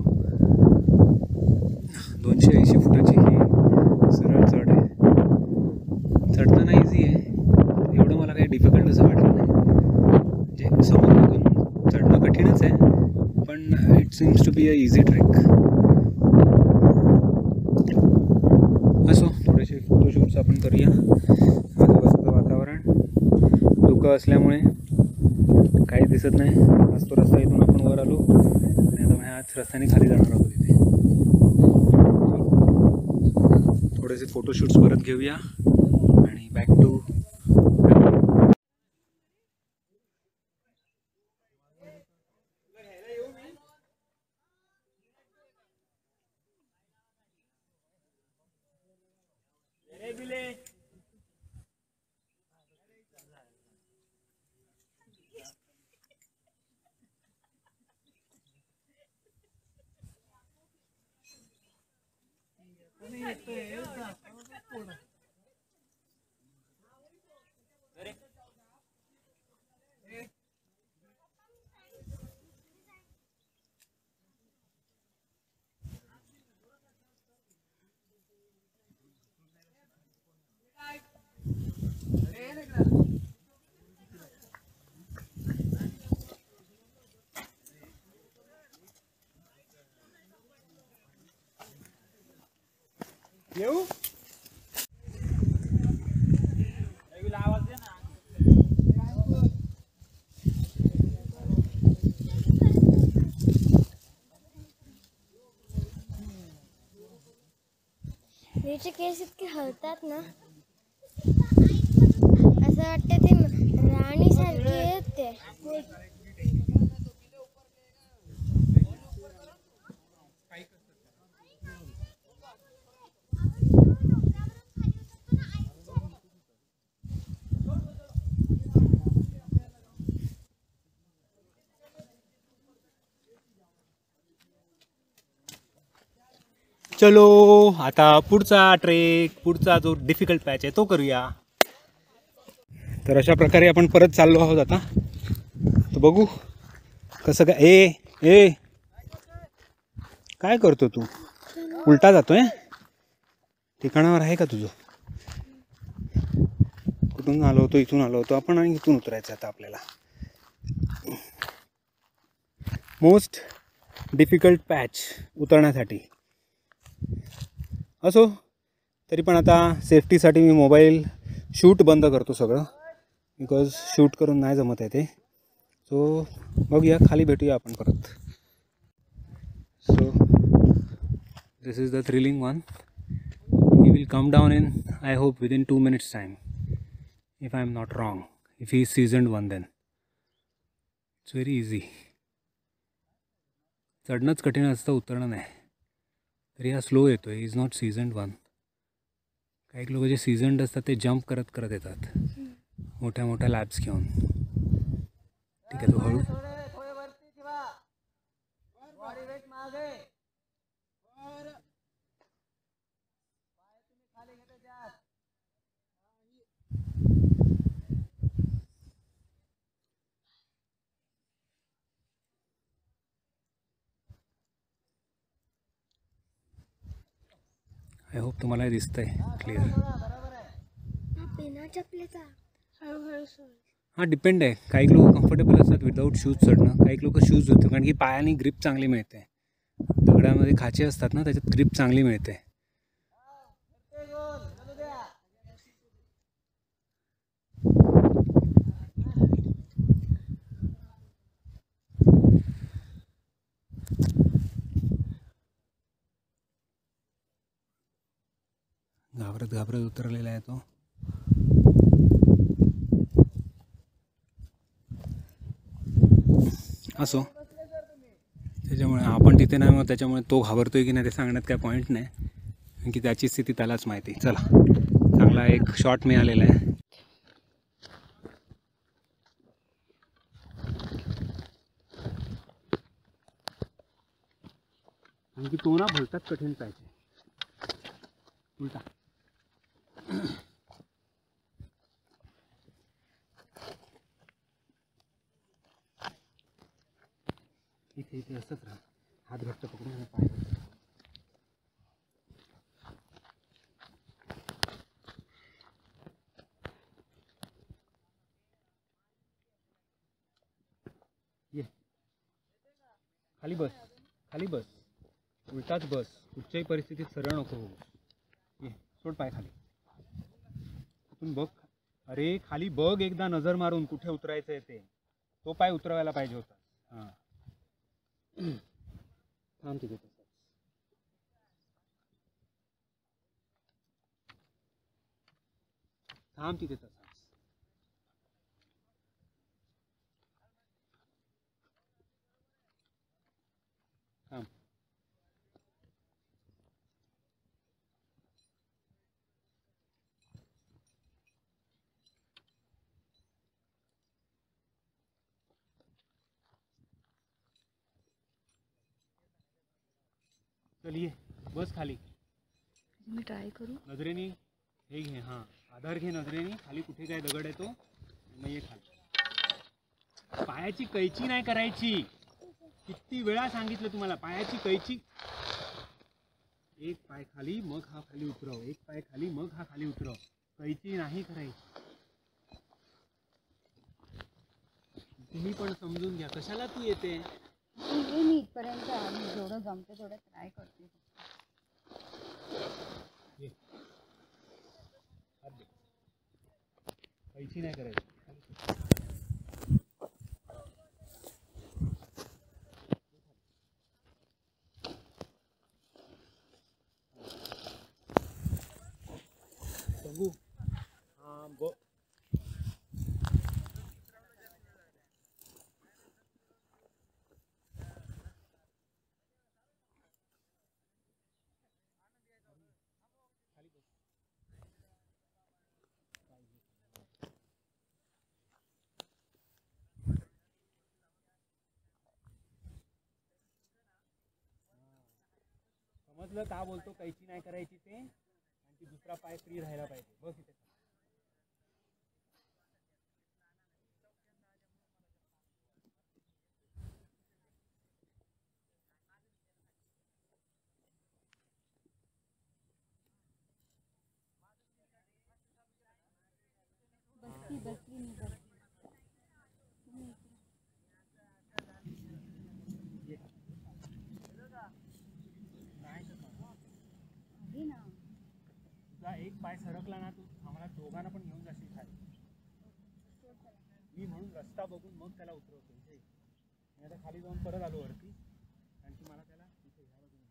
280 फुटाची ही सरळ चढ आहे. चढताना इझी आहे, एवढं मला काही डिफिकल्ट असं वाटलं नाही. म्हणजे समोर बघून चढणं कठीणच आहे, पण it seems to be a easy trek. असो, थोडेसे फोटोशूट्स आपण करूया. आजूबाजूचं वातावरण धुकं असल्यामुळे काही दिसत नाही. आज तो रस्ता इथून आपण वर आलो आणि आता ह्याच रस्त्याने खाली जाणार आहोत. इथे थोडेसे फोटोशूट्स परत घेऊया आणि बॅक टू. येऊ त्याचे केस इतके हलतात ना, असं वाटतं ते राणीसारखी आहेत ते. चलो, आता पुढचा ट्रेक, पुढचा जो डिफिकल्ट पॅच आहे तो करूया. तर अशा प्रकारे आपण परत चाललो आहोत आता. तर बघू कसं काय. ए काय करतो तू? उलटा जातोय? ठिकाणावर आहे का तुझं? कुठून आलो होतो? इथून आलो होतो आपण आणि इथून उतरायचं आता आपल्याला. मोस्ट डिफिकल्ट पॅच उतरण्यासाठी. असो, तरी पण आता सेफ्टीसाठी मी मोबाईल शूट बंद करतो सगळं, बिकॉज शूट करून नाही जमत आहे ते. सो बघूया, खाली भेटूया आपण परत. So this is the thrilling one. He will come down in, I hope, within 2 minutes time, if I am not wrong. If he is seasoned one then it's very easy. चढणंच कठीण असतं, उतरणं नाही. तरी हा स्लो येतो आहे. Is not seasoned one. काही लोक जे सीझन्ड असतात ते जंप करत करत येतात मोठ्या मोठ्या लॅब्स घेऊन. ठीक आहे, तो हळू. आय होप तुम्हाला दिसतंय क्लिअर. बिना चपलेचा हळूहळू सोड. हां, डिपेंड आहे. काही लोक कम्फर्टेबल असतात विदाऊट शूज चढणं, काही लोक शूज होते, कारण की पायाने ग्रिप चांगली मिळते. दगडामध्ये खाचे असतात ना, त्याच्यात ग्रिप चांगली मिळते. घाबरत घाबरत उतरलेला आहे तो. असो, त्याच्यामुळे आपण तिथे नाही, मग त्याच्यामुळे तो घाबरतोय की नाही ते सांगण्यात काय पॉईंट नाही, कारण की त्याची स्थिती त्यालाच माहिती. चला, चांगला एक शॉट मिळालेला आहे. आणखी तो ना भलताच कठीण पाहिजे. उलटा इथे इथे असंच राहा, हात घट्ट पकडून आणि पाय घट्ट. ये खाली बस, खाली बस, उलटाच बस, कुठच्याही परिस्थितीत सरळ नको होऊ. ये सोड पाय खाली, तिथून बघ. अरे खाली बघ एकदा नजर मारून कुठे उतरायचं आहे ते. तो पाय उतरवायला पाहिजे होता. हां थांब तिथे तसंच. थांब तिथे तसंच. थांब. चल ये बस खाली. मी ट्राय करू. नजरेनी हे घे, हां आधार घे नजरेनी. खाली कुठे काय दगड आहे तो, मग ये खाली. पायाची कैची नाही करायची. किती वेळा सांगितलं तुम्हाला, पायाची कैची. एक पाय खाली मग हा खाली उतरव, एक पाय खाली मग हा खाली उतरव. कैची नाही करायची. तुम्ही पण समजून घ्या, कशाला तू येते. मी इथपर्यंत आम्ही जेवढं जमते तेवढं ट्राय करते. ये. हात दे. कैची नाही करायची. बघू. हां बघ. समजलं का बोलतो कैची नाही करायची ते. आणि दुसरा पाय फ्री राहायला पाहिजे. बस इथे. ये. नाही तर तुझा एक पाय सरकला ना, तू आम्हाला दोघांना पण घेऊन जाशील खाली. मी म्हणून रस्ता बघून मग त्याला उतरवतो इथे. मी आता खाली जाऊन परत आलो वरती, आणखी मला त्याला इथे घ्यावं लागेल.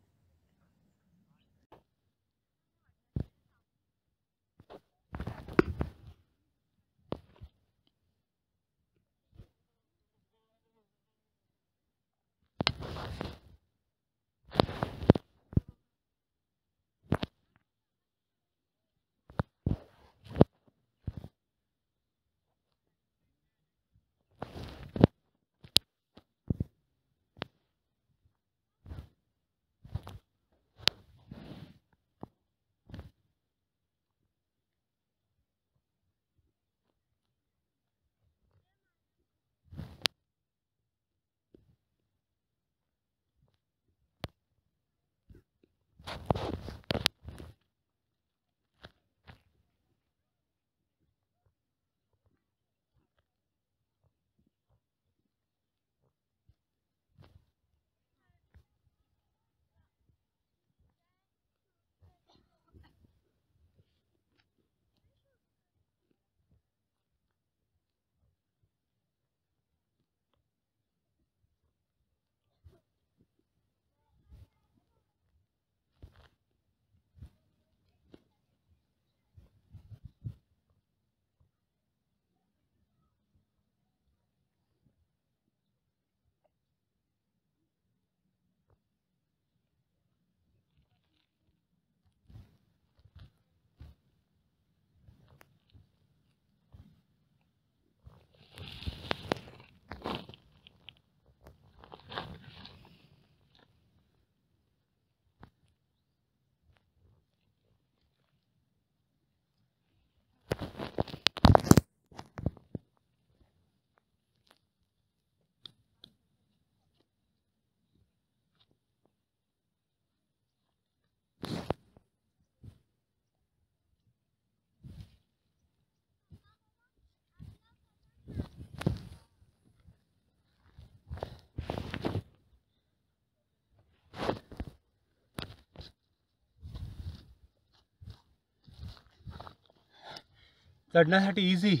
चढण्यासाठी इझी,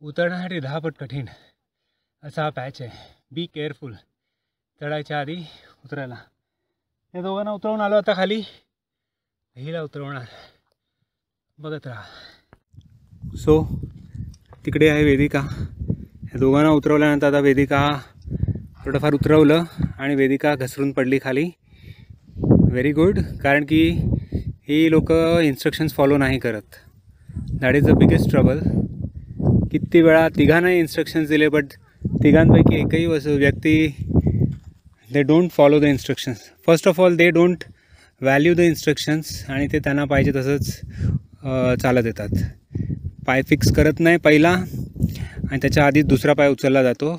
उतरण्यासाठी 10 पट कठीण असा हा पॅच आहे. बी केअरफुल चढायच्या आधी उतरायला. या दोघांना उतरवून आलो आता खाली, हिला उतरवणार, बघत राहा. सो तिकडे आहे वेदिका. या दोघांना उतरवल्यानंतर आता वेदिका थोडंफार उतरवलं आणि वेदिका घसरून पडली खाली. व्हेरी गुड, कारण की ही लोक इन्स्ट्रक्शन्स फॉलो नाही करत. That is the biggest trouble. किती वेळा तिघांनाही इन्स्ट्रक्शन्स दिले, बट तिघांपैकी एकही व्यक्ती they don't follow the instructions. First of all they don't value the instructions आणि ते त्यांना पाहिजे तसंच चालत येतात. पाय फिक्स करत नाही पहिला आणि त्याच्या आधीच दुसरा पाय उचलला जातो.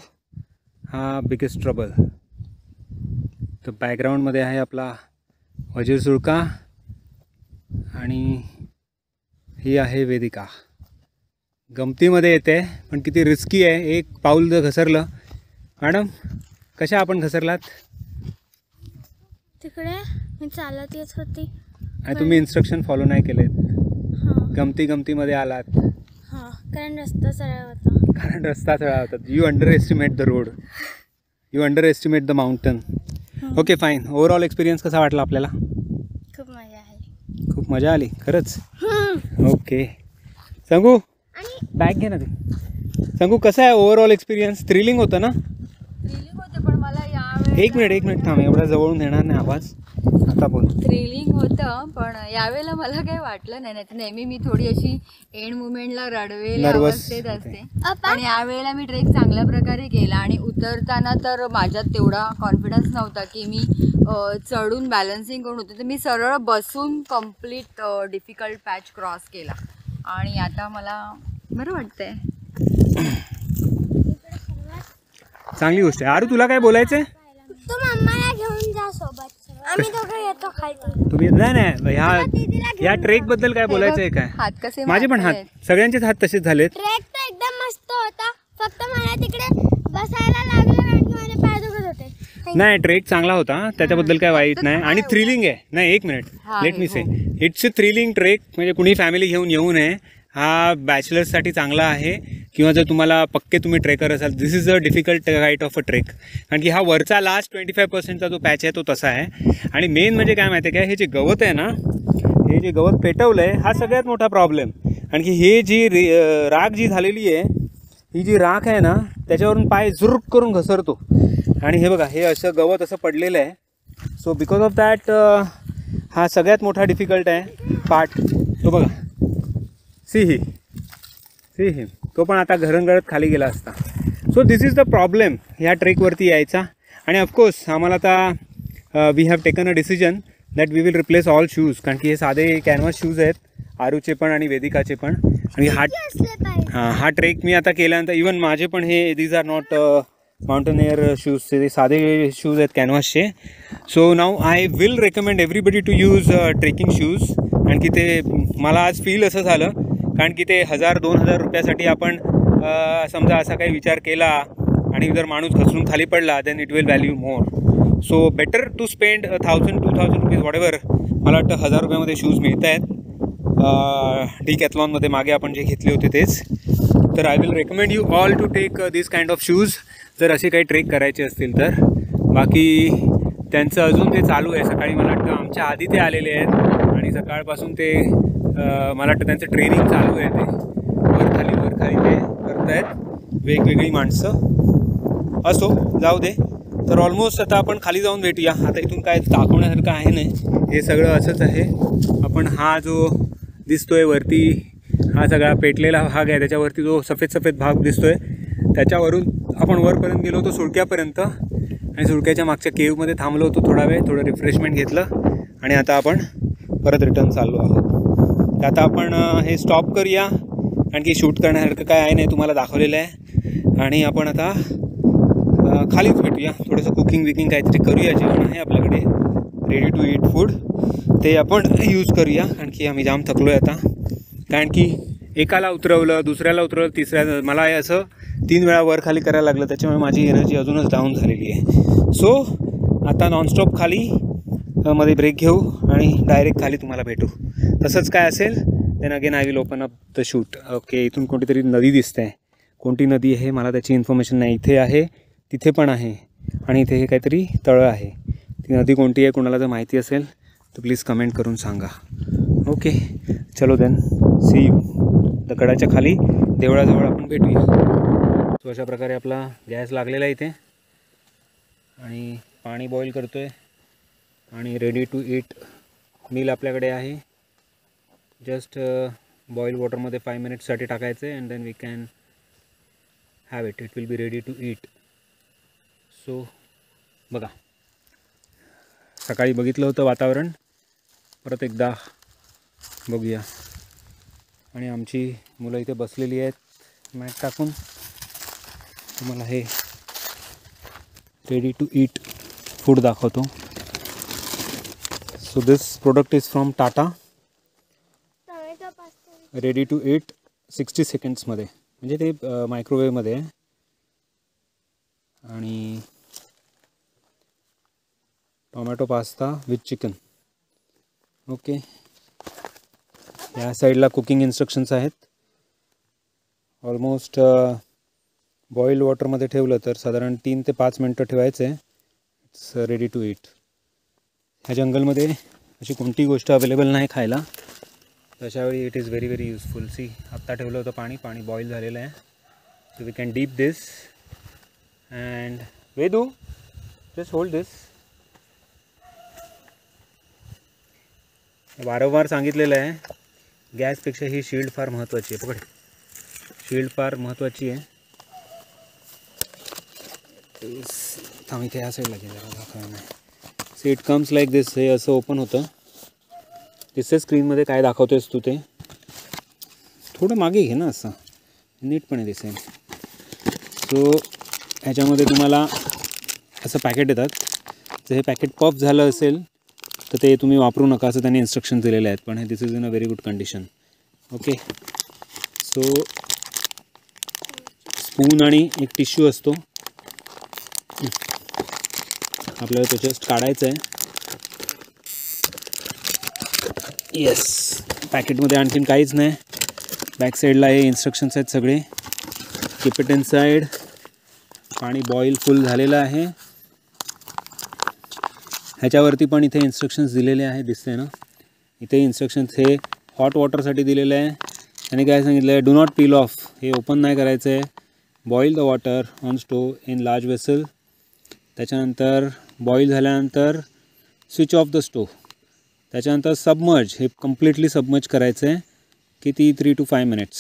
हा बिगेस्ट ट्रबल. तर बॅकग्राऊंडमध्ये आहे आपला वजीर सुळका आणि ही आहे वेदिका. गमतीमध्ये येते पण किती रिस्की आहे. एक पाऊल जर घसरलं. मॅडम कशा आपण घसरलात? तिकडे मी चालत येत होती आणि तुम्ही इन्स्ट्रक्शन फॉलो नाही केलेत. हां गमतीमध्ये आलात. हां, कारण रस्ता सरळ होता. You under estimate the road, you under estimate the mountain. Okay fine. Overall experience कसा वाटला आपल्याला? खूप मजा आली. खूप मजा आली खरंच. ओके संगू बॅग घे ना ते. संगू कसा आहे ओव्हरऑल एक्सपिरियन्स? थ्रिलिंग होतं ना? थ्रिलिंग होते, पण मला यावेळेला एक मिनिट थांब, एवढा जवळून येणार नाही आवाज. आता बोल. थ्रिलिंग होतं, पण यावेळेला मला काही वाटलं नाही. तर नेहमी मी थोडी अशी एंड मुवमेंटला रडवेल Nervous अवस्थेत असते, पण यावेळेला मी ट्रेक चांगल्या प्रकारे केला. आणि उतरताना तर माझ्यात तेवढा कॉन्फिडन्स नव्हता की मी चढून बॅलन्सिंग करून होते, तर मी सरळ बसून कम्प्लीट डिफिकल्ट पॅच क्रॉस केला आणि आता मला बरं वाटतंय. चांगली गोष्ट आहे. आरू तुला काय बोलायचंय? तू मम्माला घेऊन जा सोबत, आम्ही दोघं येतो खाली. तुम्ही नाही या ट्रेक बद्दल काय बोलायचंय काय? हात कसे माझे पण हात, सगळ्यांचेच हात तसेच झालेत. ट्रेक तर एकदम मस्त होता, फक्त मला तिकडे बसायला लागलं कारण की माझे पाय दुखत होते. नाही ट्रेक चांगला होता, त्याच्याबद्दल काय वाईट नाही. आणि थ्रिलिंग आहे. नाही एक minute, let me say it's a thrilling trek. म्हणजे कुणी फॅमिली घेऊन येऊ नये. हा बॅचलर्ससाठी चांगला आहे, किंवा जर तुम्हाला पक्के तुम्ही ट्रेकर असाल, this is a difficult right of a trek. कारण की हा वरचा लास्ट 25% जो पॅच आहे तो तसा आहे. आणि मेन म्हणजे काय माहिती आहे काय, हे जे गवत आहे ना, हे जे गवत पेटवलं आहे हा सगळ्यात मोठा प्रॉब्लेम. कारण की हे जी राख जी झालेली आहे, ही जी राख आहे ना, त्याच्यावरून पाय झुर्क करून घसरतो. आणि हे बघा, हे असं गवत असं पडलेलं आहे. सो बिकॉज ऑफ दॅट हा सगळ्यात मोठा डिफिकल्ट आहे पार्ट. तो बघा, सी ही तो पण आता घरंगळत खाली गेला असता. So this is the problem ह्या ट्रेकवरती यायचा. आणि ऑफकोर्स आम्हाला आता we have taken a decision that we will replace all shoes. कारण की हे साधे कॅनव्हास शूज आहेत, आरूचे पण आणि वेदिकाचे पण. आणि हा ट्रेक मी आता केल्यानंतर इवन माझे पण हे these are not mountaineer shoes, ते साधे शूज आहेत कॅनव्हासचे. So now I will recommend everybody to use trekking shoes. कारण की ते मला आज फील असं झालं, कारण की ते 1000-2000 रुपयासाठी आपण समजा असा काही विचार केला आणि जर माणूस घसरून खाली पडला, then it will value more. So better to spend 1000-2000 rupees whatever. मला वाटतं 1000 रुपयामध्ये शूज मिळत आहेत डिकॅथलॉनमध्ये, मागे आपण जे घेतले होते तेच. तर I will recommend you all to take this kind of shoes जर असे काही ट्रेक करायचे असतील तर. बाकी त्यांचं अजून ते चालू आहे. सकाळी मला वाटतं आमच्या आधी ते आलेले आहेत आणि सकाळपासून ते मला वाटतं त्यांचं ट्रेनिंग चालू आहे. ते वर खाली ते करत आहेत वेगवेगळी माणसं. असो, जाऊ दे. तर ऑलमोस्ट आता आपण खाली जाऊन भेटूया. आता इथून काय दाखवण्यासारखं आहे नाही, हे सगळं असंच आहे. आपण हा जो दिसतोय वरती, हा सगळा पेटलेला भाग आहे, त्याच्यावरती जो सफेद भाग दिसतोय, त्याच्यावरून आपण वरपर्यंत गेलो होतो सुळक्यापर्यंत. आणि सुळक्याच्या मागच्या केव्हमध्ये थांबलो होतो थोडा वेळ, थोडं रिफ्रेशमेंट घेतलं आणि आता आपण परत रिटर्न चाललो आहोत. तर आता आपण हे स्टॉप करूया, कारण की शूट करण्यासारखं काय आहे नाही, तुम्हाला दाखवलेलं आहे. आणि आपण आता खालीच भेटूया. थोडंसं कुकिंग काहीतरी करूया. जेवण आहे आपल्याकडे रेडी टू ईट फूड, ते आपण यूज करूया. कारण की आम्ही जाम थकलो आहे आता. कारण की एकाला उतरवलं, दुसऱ्याला उतरवलं, तिसऱ्या मला असं 3 वेळा वर खाली करायला लागलं. त्याच्यामुळे माझी एनर्जी अजूनच डाऊन झालेली आहे. सो आता नॉनस्टॉप खाली मध्ये ब्रेक घेऊ आणि डायरेक्ट खाली तुम्हाला भेटू. तसंच काय असेल then again I will open up the shoot. Okay, इथून कोणतीतरी नदी दिसते आहे. कोणती नदी आहे मला त्याची इन्फॉर्मेशन नाही. इथे आहे, तिथे पण आहे, आणि इथे हे काहीतरी तळं आहे. ती नदी कोणती आहे कोणाला जर माहिती असेल तर प्लीज कमेंट करून सांगा. ओके, चलो देन सी यू. दगडाच्या खाली देवळाजवळ आपण भेटूया. सो अशा प्रकारे आपला गॅस लागलेला आहे इथे, आणि पाणी बॉईल करतो आहे, आणि रेडी टू ईट मील आपल्याकडे आहे. जस्ट बॉईल वॉटरमध्ये 5 मिनिट्ससाठी टाकायचं आहे, and then we can have it. It will be ready to eat. So बघा, सकाळी बघितलं होतं वातावरण, परत एकदा बघूया. आणि आमची मुलं इथे बसलेली आहेत मॅट टाकून. तुम्हाला हे रेडी टू ईट फूड दाखवतो. So this product is from Tata. Tomato pasta ready to eat 60 सेकंड्समध्ये, म्हणजे ते मायक्रोवेवमध्ये आहे. आणि tomato pasta with chicken. Okay, या साईडला कुकिंग इन्स्ट्रक्शन्स आहेत. ऑलमोस्ट बॉइल्ड वॉटरमध्ये ठेवलं तर साधारण 3 ते 5 मिनटं ठेवायचं आहे. It's ready to eat. ह्या जंगलमध्ये अशी कोणतीही गोष्ट अवेलेबल नाही खायला, तशावेळी it is very very useful. See, आत्ता ठेवलं होतं पाणी बॉईल झालेलं आहे. So we can dip this and we do just hold this. वारंवार सांगितलेलं आहे, गॅसपेक्षा ही शील्ड फार महत्त्वाची आहे. पकड, शील्ड फार महत्त्वाची आहे. थांब, इथे या साईडला गेलं दाखवलं नाही. सी, इट कम्स लाईक दिस. हे असं ओपन होतं. दिसते स्क्रीनमध्ये काय दाखवतोयस तू ते. थोडं मागे घे ना, असं नीटपणे दिसेल. सो ह्याच्यामध्ये तुम्हाला असं पॅकेट येतात. जर हे पॅकेट पॉप झालं असेल तर ते तुम्ही वापरू नका, असं त्यांनी इन्स्ट्रक्शन दिलेले आहेत. पण हे this is in a very good condition. Okay, so spoon आणि एक टिश्यू असतो, आपल्याला तो जस्ट काढायचं आहे. येस, पॅकेटमध्ये आणखीन काहीच नाही. बॅक साईडला हे इन्स्ट्रक्शन्स आहेत सगळे. Keep it inside. पाणी बॉईल फुल झालेलं आहे. ह्याच्यावरती पण इथे इन्स्ट्रक्शन्स दिलेले आहे, दिसते ना इथे इन्स्ट्रक्शन्स. हे हॉट वॉटरसाठी दिलेलं आहे. त्याने काय सांगितलं आहे, डू नॉट पील ऑफ. हे ओपन नाही करायचं आहे. Boil the water on stove in large vessel. त्याच्यानंतर बॉईल झाल्यानंतर स्विच ऑफ द स्टोव. त्याच्यानंतर सबमर्ज, हे कम्प्लिटली सबमर्ज करायचं आहे. किती 3 to 5 मिनिट्स.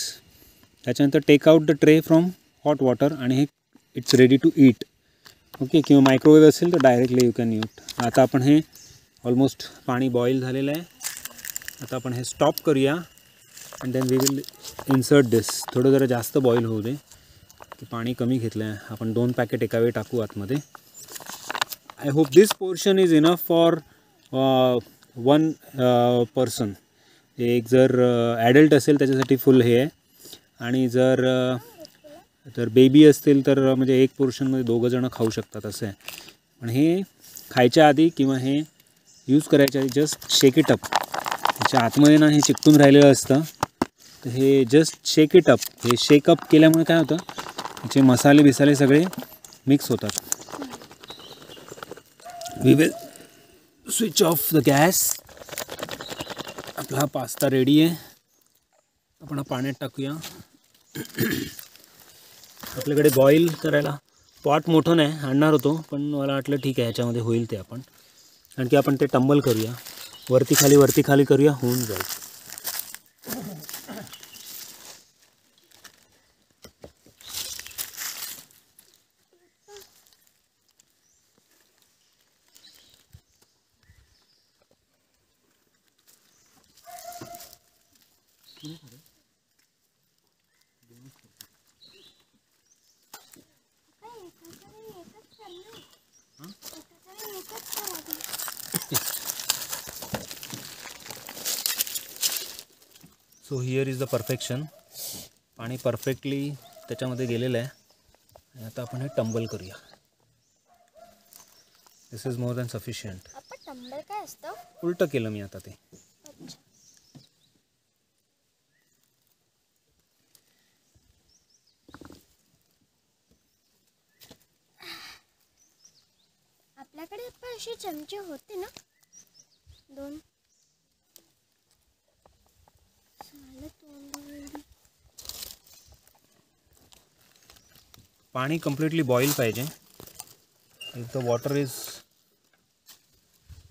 त्याच्यानंतर take out the tray from hot water, आणि हे it's ready to eat. Okay, किंवा मायक्रोवेव्ह असेल तर डायरेक्टली यू कॅन यूट. आता आपण हे ऑलमोस्ट पाणी बॉईल झालेलं आहे. आता आपण हे स्टॉप करूया, and then we will insert this. थोडं जरा जास्त बॉईल होऊ दे, की पाणी कमी घेतलं आहे आपण. 2 पॅकेट एका वेळी टाकू आतमध्ये. I hope this portion is enough for 1 person. एक जर ॲडल्ट असेल त्याच्यासाठी फुल हे आहे, आणि जर बेबी असतील तर म्हणजे एक पोर्शनमध्ये 2 जणं खाऊ शकतात असं आहे. पण हे खायच्या आधी किंवा हे यूज करायच्या आधी जस्ट शेक इट अप. त्याच्या आतमध्ये ना हे चिकटून राहिलेलं असतं, तर हे जस्ट शेक इट अप. हे शेकअप केल्यामुळे काय होतं, त्याचे मसाले बिसाले सगळे मिक्स होतात. We will switch off the gas. आपला हा पास्ता रेडी आहे. आपण हा पाण्यात टाकूया. आपल्याकडे बॉईल करायला पॉट मोठं नाही, आणणार होतो पण मला वाटलं ठीक आहे ह्याच्यामध्ये होईल ते. आपण आणखी आपण ते टंबल करूया, वरती खाली करूया, होऊन जाईल. So here is the perfection. पाणी परफेक्टली त्याच्यामध्ये गेलेलं आहे. आणि आता आपण हे टंबल करूया. दिस इज मोर दॅन सफिशियंट. आपण टंबल काय असतं? उलटं केलं मी आता ते. पण असे चमचे होते ना 2 झालं तोंडावर. पाणी कम्प्लिटली बॉईल पाहिजे. If the water is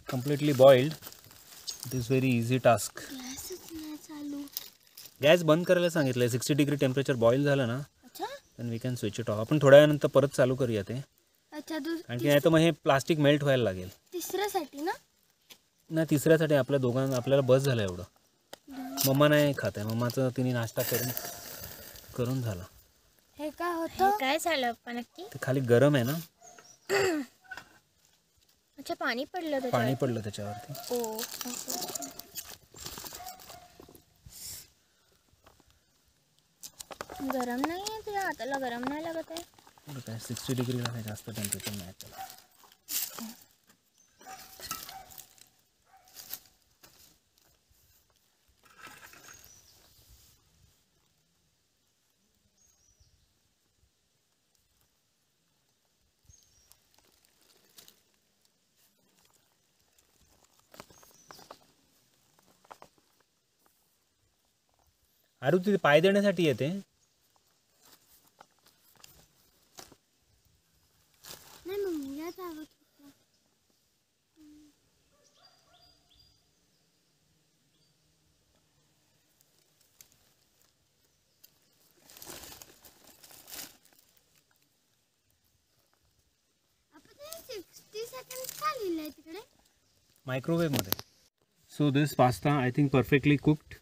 completely boiled it is very easy task. गॅसच नाही चालू. गॅस बंद करायला सांगितलं. 60 डिग्री टेम्परेचर बॉईल झालं ना अच्छा then we can switch it off. आपण थोड्या वेळानंतर परत चालू करूया ते, अच्छा कारण की नाही तर मग हे प्लास्टिक मेल्ट व्हायला लागेल. तिसऱ्यासाठी ना. नाही तिसऱ्यासाठी आपल्याला बस झालं एवढं. मम्मा नाही खात आहे. मम्माचं तिने नाश्ता करून झाला. हे काय होतं काय झालं पण नक्की. ते खाली गरम आहे ना, अच्छा पाणी पडलं त्याच्यावर. पाणी पडलं त्याच्यावरती. ओ गरम नाही आहे तुझ्या हाताला. गरम नाही लागत आहे. बरं काय 60 डिग्रीला काही जास्त टेम्परेचर नाही त्याला. अरे तिथे पाय देण्यासाठी येते. नाही मम्मीलाच आवडत होतं. आपण 60 सेकंड का लिहिलंय तिकडे. मायक्रोवेव्हमध्ये. So this pasta I think perfectly cooked.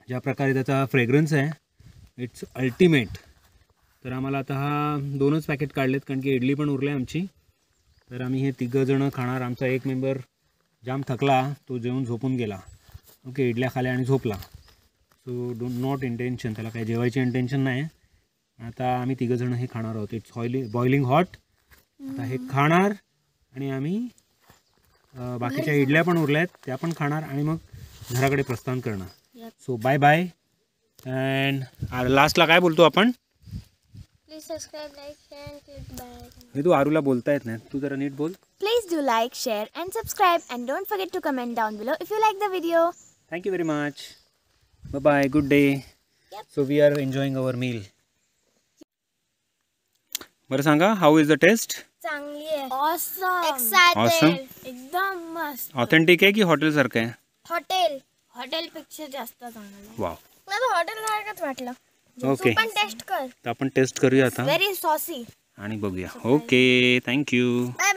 ज्या प्रकारे त्याचा फ्रेग्रन्स आहे इट्स अल्टिमेट. तर आम्हाला आता हा 2च पॅकेट काढलेत कारण की इडली पण उरली आमची. तर आम्ही हे 3 जणं खाणार. आमचा एक मेंबर जाम थकला, तो जेवून झोपून गेला. ओके इडल्या खाल्या आणि झोपला. सो डो नॉट इंटेन्शन, त्याला काही जेवायची इंटेन्शन नाही. आता आम्ही 3 जणं हे खाणार आहोत. It's boiling hot. आता हे खाणार आणि आम्ही बाकीच्या इडल्या पण उरल्या आहेत त्या पण खाणार आणि मग घराकडे प्रस्थान करणार. So bye bye. अँड लास्टला काय बोलतो आपण. Please subscribe like share and click bell. हे तू आरूला बोलता येत नाही, तू जरा नीट बोल. Please do like, share and subscribe and don't forget to comment down below if you like the video. Thank you very much. Bye bye. Good day. So we are enjoying our meal. बरं सांगा how is the taste. चांगली आहे. Awesome. Excited. एकदम मस्त. Authentic आहे की हॉटेलसारखं आहे. Hotel पेक्षा जास्त चांगलं. वाव. मला हॉटेल सारखंच वाटलं. ओके तू पण टेस्ट कर. तर आपण टेस्ट करूया आता व्हेरी सॉसी. आणि बघूया. Okay thank you. बाय